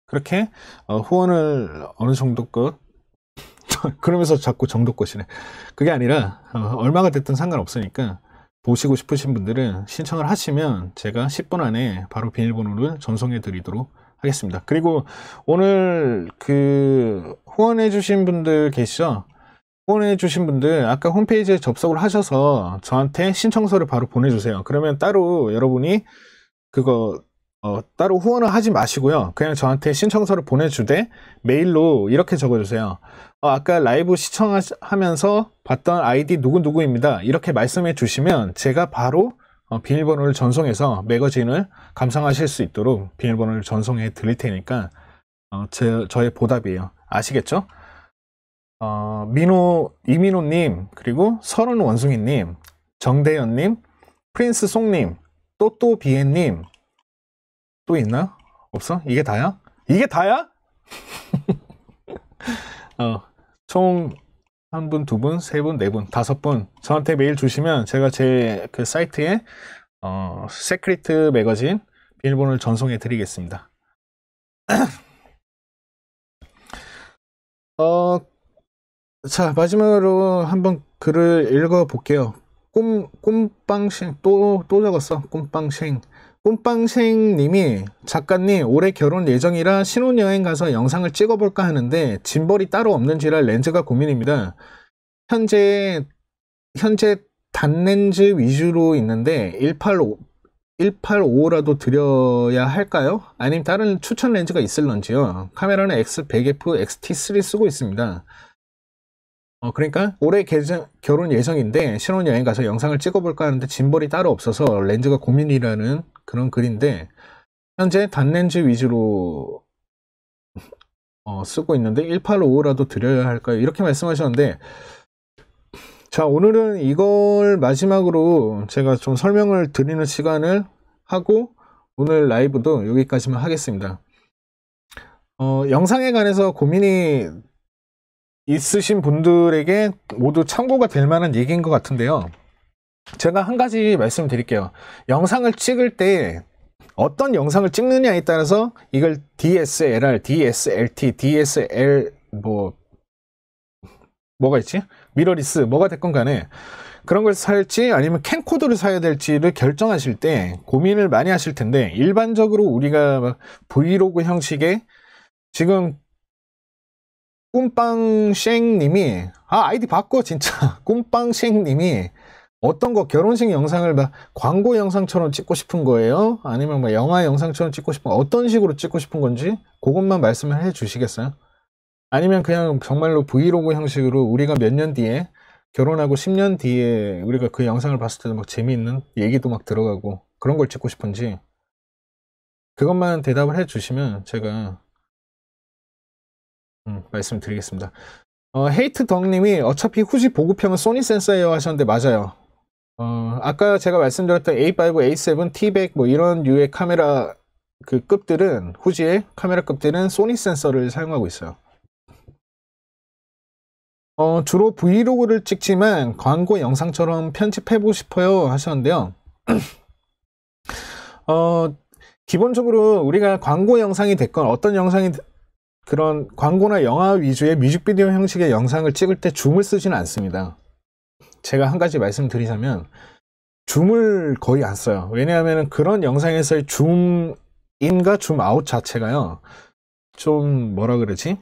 그렇게 후원을 어느 정도껏 그러면서 자꾸 정도껏이네. 그게 아니라 얼마가 됐든 상관없으니까 보시고 싶으신 분들은 신청을 하시면 제가 10분 안에 바로 비밀번호를 전송해 드리도록 하겠습니다. 그리고 오늘 후원해 주신 분들 계시죠? 후원해 주신 분들 아까 홈페이지에 접속을 하셔서 저한테 신청서를 바로 보내주세요. 그러면 따로 여러분이 따로 후원을 하지 마시고요. 그냥 저한테 신청서를 보내주되 메일로 이렇게 적어주세요. 아까 라이브 시청하면서 봤던 아이디 누구누구입니다. 이렇게 말씀해 주시면 제가 바로 비밀번호를 전송해서 매거진을 감상하실 수 있도록 비밀번호를 전송해 드릴 테니까 저의 보답이에요. 아시겠죠? 이민호님, 그리고 설은원숭이님, 정대현님, 프린스송님, 또또비엔님, 또 있나? 없어? 이게 다야? 이게 다야? 총 1분, 2분, 3분, 4분, 5분 저한테 메일 주시면 제가 제 사이트에 세크리트 매거진 비밀번호를 전송해 드리겠습니다. 자, 마지막으로 한번 글을 읽어 볼게요. 꿈빵생 또 적었어. 꿈빵생 님이, 작가님 올해 결혼 예정이라 신혼여행 가서 영상을 찍어볼까 하는데 짐벌이 따로 없는지라 렌즈가 고민입니다. 현재 단렌즈 위주로 있는데 185라도 드려야 할까요? 아니면 다른 추천 렌즈가 있을런지요? 카메라는 X100F X-T3 쓰고 있습니다. 그러니까 올해 결혼 예정인데 신혼여행 가서 영상을 찍어볼까 하는데 짐벌이 따로 없어서 렌즈가 고민이라는 그런 글인데, 현재 단렌즈 위주로 쓰고 있는데 185라도 드려야 할까요? 이렇게 말씀하셨는데, 자, 오늘은 이걸 마지막으로 제가 좀 설명을 드리는 시간을 하고 오늘 라이브도 여기까지만 하겠습니다. 영상에 관해서 고민이 있으신 분들에게 모두 참고가 될 만한 얘기인 것 같은데요. 제가 한 가지 말씀드릴게요. 영상을 찍을 때 어떤 영상을 찍느냐에 따라서 이걸 DSLR, DSLT, DSL 뭐가 있지? 미러리스 뭐가 됐건 간에 그런 걸 살지 아니면 캠코더를 사야 될지를 결정하실 때 고민을 많이 하실 텐데, 일반적으로 우리가 막 브이로그 형식의 지금 꿈빵쉥님이 아이디 바꿔 진짜 꿈빵쉥님이 어떤 거 결혼식 영상을 막 광고 영상처럼 찍고 싶은 거예요? 아니면 뭐 영화 영상처럼 찍고 싶은 거, 어떤 식으로 찍고 싶은 건지 그것만 말씀을 해 주시겠어요? 아니면 그냥 정말로 브이로그 형식으로 우리가 몇 년 뒤에 결혼하고 10년 뒤에 우리가 그 영상을 봤을 때도 막 재미있는 얘기도 막 들어가고 그런 걸 찍고 싶은지 그것만 대답을 해 주시면 제가 말씀드리겠습니다. 헤이트 덕님이 어차피 후지 보급형은 소니 센서예요 하셨는데 맞아요. 아까 제가 말씀드렸던 A5, A7, T100 뭐 이런 류의 카메라 그 급들은 후지의 카메라 급들은 소니 센서를 사용하고 있어요. 주로 브이로그를 찍지만 광고 영상처럼 편집해보고 싶어요 하셨는데요. 기본적으로 우리가 광고 영상이 됐건 어떤 영상이 그런 광고나 영화 위주의 뮤직비디오 형식의 영상을 찍을 때 줌을 쓰지는 않습니다. 제가 한 가지 말씀드리자면 줌을 거의 안 써요. 왜냐하면 그런 영상에서의 줌인과 줌아웃 자체가요, 좀 뭐라 그러지?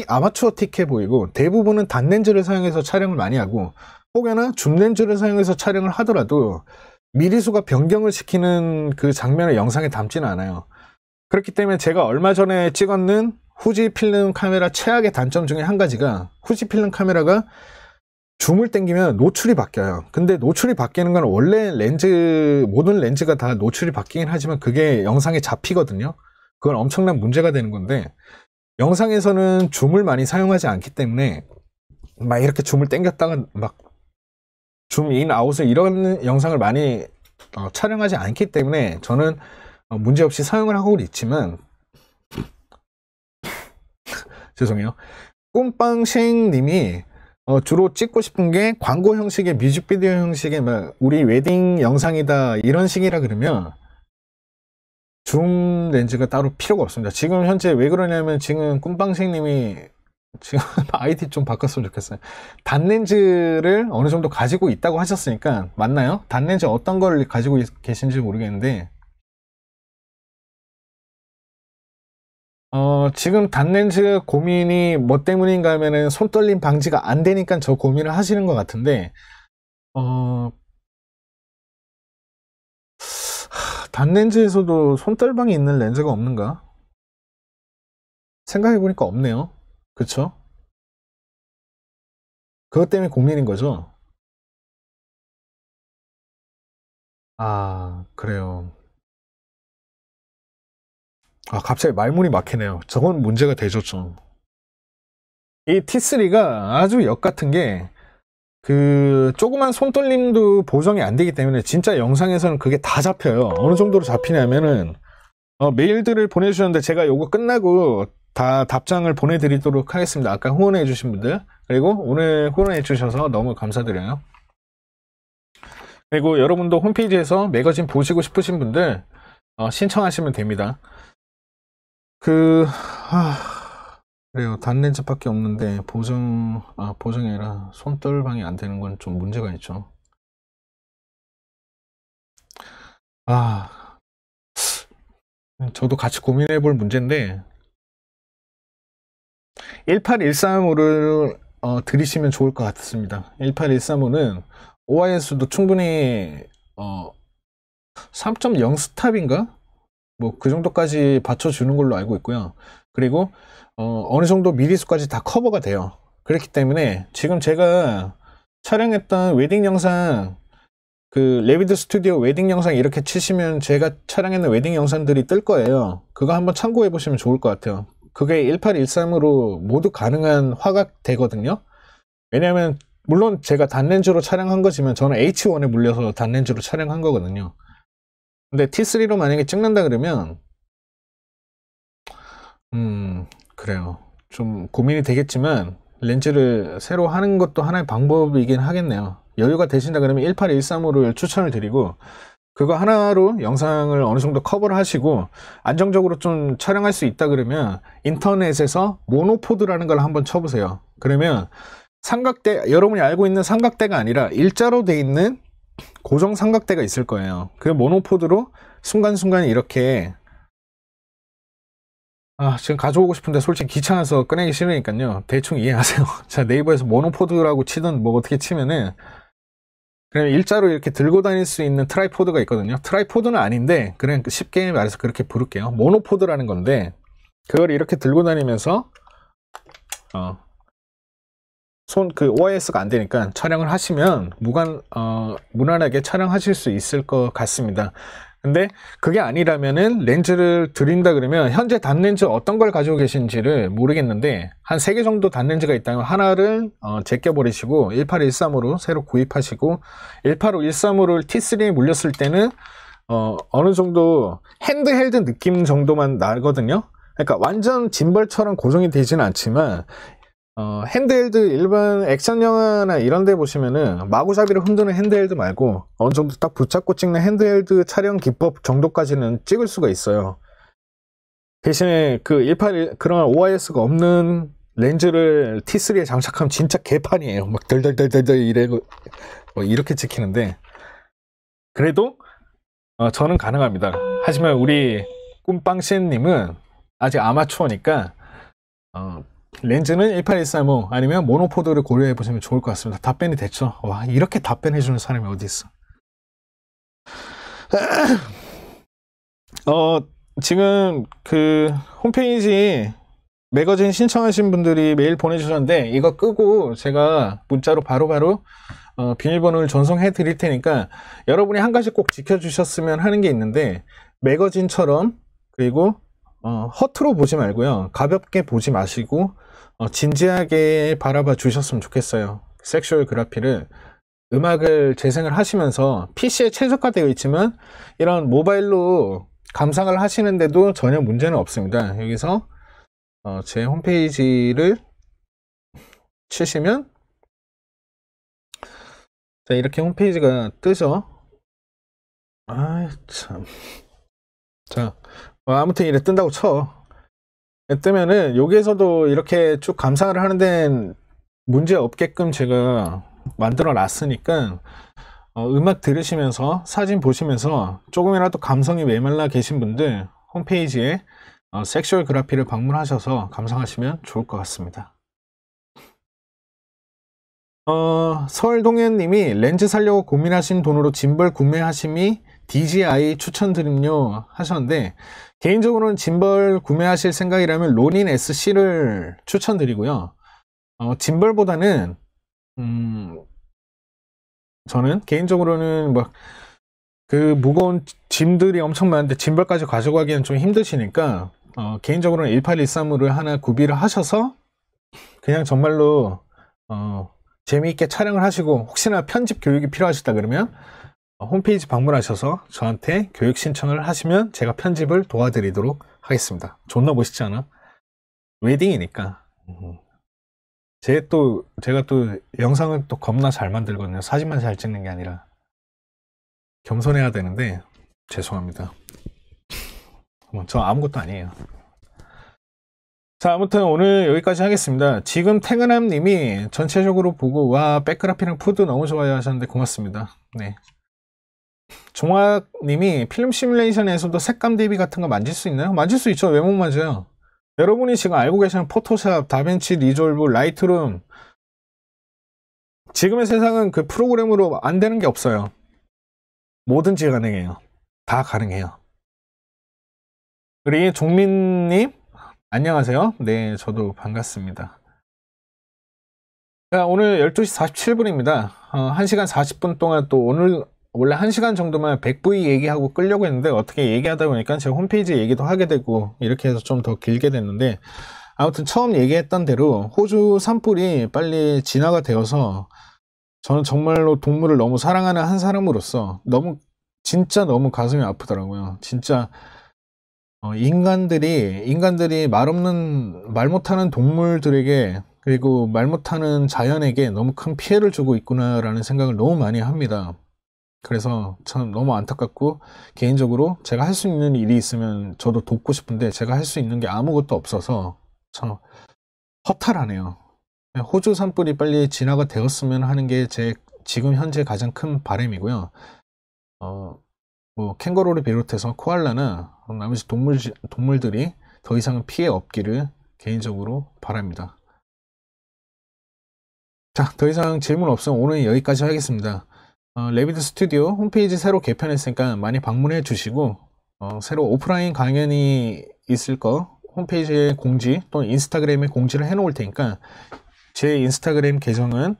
아마추어틱해 보이고, 대부분은 단렌즈를 사용해서 촬영을 많이 하고, 혹여나 줌렌즈를 사용해서 촬영을 하더라도 미리수가 변경을 시키는 그 장면을 영상에 담지는 않아요. 그렇기 때문에 제가 얼마 전에 찍었는 후지 필름 카메라 최악의 단점 중에 한 가지가, 후지 필름 카메라가 줌을 당기면 노출이 바뀌어요. 근데 노출이 바뀌는 건 원래 모든 렌즈가 다 노출이 바뀌긴 하지만 그게 영상에 잡히거든요. 그건 엄청난 문제가 되는 건데, 영상에서는 줌을 많이 사용하지 않기 때문에 막 이렇게 줌을 당겼다가 막 줌 인 아웃을 이런 영상을 많이 촬영하지 않기 때문에 저는 문제없이 사용을 하고 있지만 죄송해요. 꿈빵쉥님이 주로 찍고 싶은 게 광고 형식의 뮤직비디오 형식의 막 우리 웨딩 영상이다 이런 식이라 그러면 줌 렌즈가 따로 필요가 없습니다. 지금 현재 왜 그러냐면 지금 꿈빵생님이 지금 아이디 좀 바꿨으면 좋겠어요. 단렌즈를 어느 정도 가지고 있다고 하셨으니까 맞나요? 단렌즈 어떤 걸 가지고 계신지 모르겠는데 지금 단렌즈 고민이 뭐 때문인가 하면은 손떨림 방지가 안 되니까 저 고민을 하시는 것 같은데 단렌즈에서도 손떨방이 있는 렌즈가 없는가? 생각해보니까 없네요. 그쵸? 그것 때문에 고민인 거죠? 그래요. 갑자기 말문이 막히네요. 저건 문제가 되죠, 좀. 이 T3가 아주 역 같은 게, 조그만 손떨림도 보정이 안 되기 때문에 진짜 영상에서는 그게 다 잡혀요. 어느 정도로 잡히냐면은, 메일들을 보내주셨는데 제가 요거 끝나고 다 답장을 보내드리도록 하겠습니다. 아까 후원해주신 분들. 그리고 오늘 후원해주셔서 너무 감사드려요. 그리고 여러분도 홈페이지에서 매거진 보시고 싶으신 분들, 신청하시면 됩니다. 그래요. 단렌즈밖에 없는데 보정이 아니라 손떨방이 안 되는 건 좀 문제가 있죠. 저도 같이 고민해 볼 문제인데 18135를 들이시면 좋을 것 같습니다. 18135는 OIS도 충분히 3.0 스탑인가? 뭐 그 정도까지 받쳐주는 걸로 알고 있고요. 그리고 어느 정도 미리수까지 다 커버가 돼요. 그렇기 때문에 지금 제가 촬영했던 웨딩 영상, 레비드 스튜디오 웨딩 영상 이렇게 치시면 제가 촬영했는 웨딩 영상들이 뜰 거예요. 그거 한번 참고해 보시면 좋을 것 같아요. 그게 1813으로 모두 가능한 화각 되거든요. 왜냐하면 물론 제가 단렌즈로 촬영한 거지만 저는 H1에 물려서 단렌즈로 촬영한 거거든요. 근데 T3로 만약에 찍는다 그러면 그래요. 좀 고민이 되겠지만 렌즈를 새로 하는 것도 하나의 방법이긴 하겠네요. 여유가 되신다 그러면 18135를 추천을 드리고 그거 하나로 영상을 어느 정도 커버를 하시고 안정적으로 좀 촬영할 수 있다 그러면 인터넷에서 모노포드라는 걸 한번 쳐보세요. 그러면 삼각대, 여러분이 알고 있는 삼각대가 아니라 일자로 돼 있는 고정 삼각대가 있을 거예요. 그 모노포드로 순간순간 이렇게 지금 가져오고 싶은데 솔직히 귀찮아서 꺼내기 싫으니까요. 대충 이해하세요. 자, 네이버에서 모노포드라고 치든 뭐 어떻게 치면은 그냥 일자로 이렇게 들고 다닐 수 있는 트라이포드가 있거든요. 트라이포드는 아닌데 그냥 쉽게 말해서 그렇게 부를게요. 모노포드라는 건데 그걸 이렇게 들고 다니면서 손 그 OIS가 안 되니까 촬영을 하시면 무난하게 촬영하실 수 있을 것 같습니다. 근데 그게 아니라면은 렌즈를 드린다 그러면 현재 단렌즈 어떤 걸 가지고 계신지를 모르겠는데 한 3개 정도 단렌즈가 있다면 하나를 제껴버리시고 1813으로 새로 구입하시고 18513으로 T3에 물렸을 때는 어느 정도 핸드헬드 느낌 정도만 나거든요. 그러니까 완전 짐벌처럼 고정이 되지는 않지만 핸드헬드 일반 액션 영화나 이런 데 보시면은 마구잡이로 흔드는 핸드헬드 말고 어느 정도 딱 붙잡고 찍는 핸드헬드 촬영 기법 정도까지는 찍을 수가 있어요. 대신에 그 181 그런 OIS가 없는 렌즈를 T3에 장착하면 진짜 개판이에요. 막 덜덜덜덜덜 이렇게 찍히는데 그래도 저는 가능합니다. 하지만 우리 꿈빵씨님은 아직 아마추어니까 렌즈는 18135 아니면 모노포드를 고려해 보시면 좋을 것 같습니다. 답변이 됐죠? 와, 이렇게 답변해 주는 사람이 어디 있어? 지금 그 홈페이지 매거진 신청하신 분들이 메일 보내주셨는데 이거 끄고 제가 문자로 바로바로 비밀번호를 전송해 드릴 테니까 여러분이 한 가지 꼭 지켜주셨으면 하는 게 있는데 매거진처럼 그리고 허투루 보지 말고요. 가볍게 보지 마시고 진지하게 바라봐 주셨으면 좋겠어요. 섹슈얼 그래피를 음악을 재생을 하시면서 PC에 최적화되어 있지만 이런 모바일로 감상을 하시는데도 전혀 문제는 없습니다. 여기서 제 홈페이지를 치시면 자, 이렇게 홈페이지가 뜨죠. 참. 자, 아무튼 이래 뜬다고 쳐. 뜨면은 여기에서도 이렇게 쭉 감상을 하는 데는 문제 없게끔 제가 만들어 놨으니까 음악 들으시면서 사진 보시면서 조금이라도 감성이 메말라 계신 분들 홈페이지에 섹슈얼 그래피를 방문하셔서 감상하시면 좋을 것 같습니다. 서울동현님이 렌즈 사려고 고민하신 돈으로 짐벌 구매하심이 DJI 추천드림요 하셨는데 개인적으로는 짐벌 구매하실 생각이라면 로닌 SC를 추천드리고요. 짐벌보다는 저는 개인적으로는 뭐 그 무거운 짐들이 엄청 많은데 짐벌까지 가져가기엔 좀 힘드시니까 개인적으로는 1813을 하나 구비를 하셔서 그냥 정말로 재미있게 촬영을 하시고 혹시나 편집 교육이 필요하시다 그러면 홈페이지 방문하셔서 저한테 교육 신청을 하시면 제가 편집을 도와드리도록 하겠습니다. 존나 멋있지 않아? 웨딩이니까. 제가 또 영상을 또 겁나 잘 만들거든요. 사진만 잘 찍는 게 아니라 겸손해야 되는데 죄송합니다. 저 아무것도 아니에요. 자, 아무튼 오늘 여기까지 하겠습니다. 지금 퇴근함님이 전체적으로 보고 와 백그래피랑 푸드 너무 좋아요 하셨는데 고맙습니다. 네. 종학님이 필름 시뮬레이션에서도 색감 대비 같은 거 만질 수 있나요? 만질 수 있죠. 왜 못 만져요? 여러분이 지금 알고 계시는 포토샵, 다빈치, 리졸브, 라이트룸 지금의 세상은 그 프로그램으로 안 되는 게 없어요. 뭐든지 가능해요. 다 가능해요. 우리 종민님 안녕하세요. 네, 저도 반갑습니다. 자, 오늘 12시 47분입니다. 1시간 40분 동안 또 오늘 원래 1시간 정도만 100V 얘기하고 끌려고 했는데 어떻게 얘기하다 보니까 제 홈페이지 얘기도 하게 되고 이렇게 해서 좀 더 길게 됐는데 아무튼 처음 얘기했던 대로 호주 산불이 빨리 진화가 되어서 저는 정말로 동물을 너무 사랑하는 한 사람으로서 진짜 너무 가슴이 아프더라고요. 진짜 인간들이 말 못하는 동물들에게 그리고 말 못하는 자연에게 너무 큰 피해를 주고 있구나라는 생각을 너무 많이 합니다. 그래서 참 너무 안타깝고, 개인적으로 제가 할 수 있는 일이 있으면 저도 돕고 싶은데 제가 할 수 있는 게 아무것도 없어서 참 허탈하네요. 호주 산불이 빨리 진화가 되었으면 하는 게 제 지금 현재 가장 큰 바람이고요. 뭐 캥거루를 비롯해서 코알라나 나머지 동물들이 더 이상은 피해 없기를 개인적으로 바랍니다. 자, 더 이상 질문 없으면 오늘 여기까지 하겠습니다. 레비드 스튜디오 홈페이지 새로 개편했으니까 많이 방문해 주시고, 새로 오프라인 강연이 있을 거 홈페이지에 공지 또는 인스타그램에 공지를 해 놓을 테니까, 제 인스타그램 계정은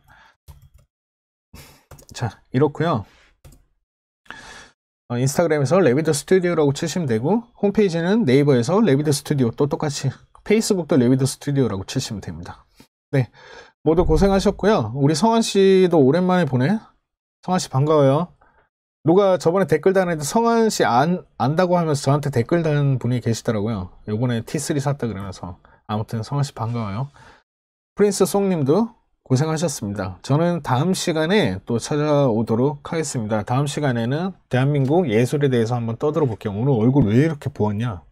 자 이렇고요. 인스타그램에서 레비드 스튜디오라고 치시면 되고, 홈페이지는 네이버에서 레비드 스튜디오, 또 똑같이 페이스북도 레비드 스튜디오라고 치시면 됩니다. 네, 모두 고생하셨고요. 우리 성환씨도 오랜만에 보네. 성환씨 반가워요. 누가 저번에 댓글 달았는데 성환씨 안다고 하면서 저한테 댓글 단 분이 계시더라고요. 요번에 T3 샀다 그러면서. 아무튼 성환씨 반가워요. 프린스 송님도 고생하셨습니다. 저는 다음 시간에 또 찾아오도록 하겠습니다. 다음 시간에는 대한민국 예술에 대해서 한번 떠들어 볼게요. 오늘 얼굴 왜 이렇게 부었냐?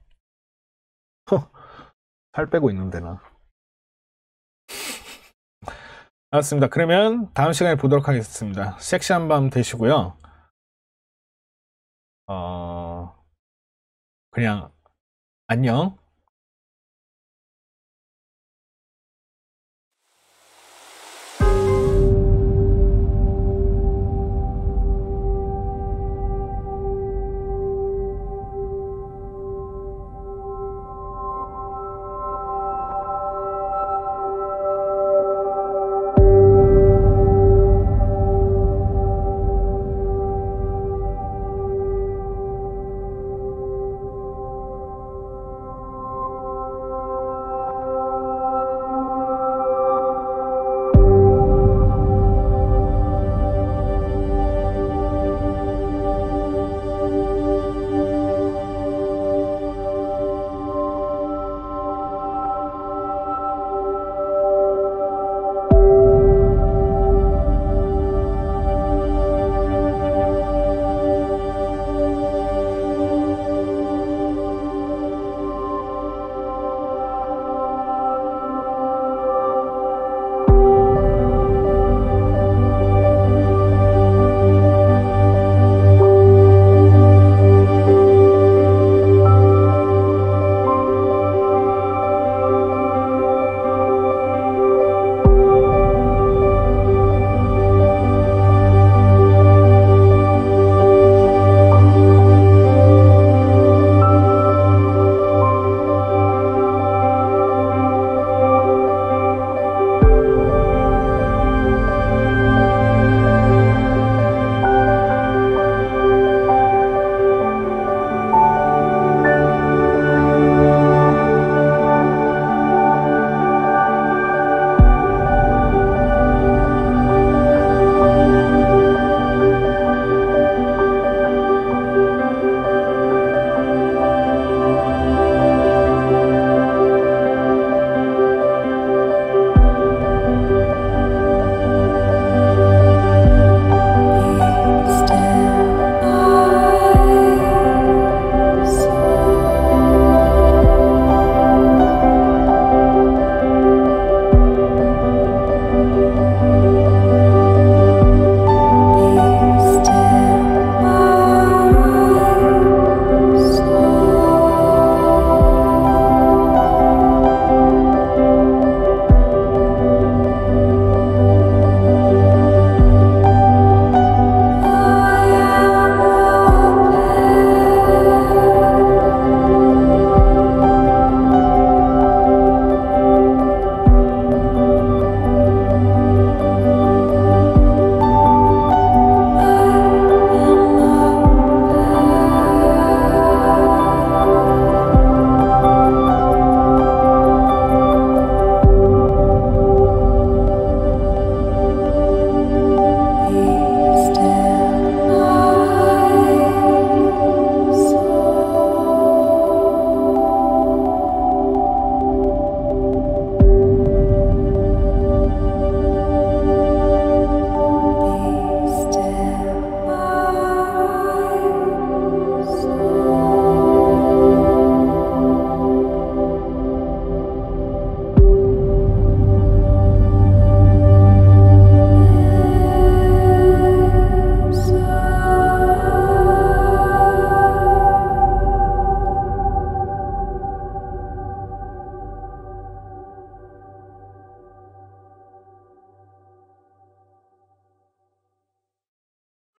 살 빼고 있는데 나. 알았습니다. 그러면 다음 시간에 보도록 하겠습니다. 섹시한 밤 되시고요. 그냥 안녕.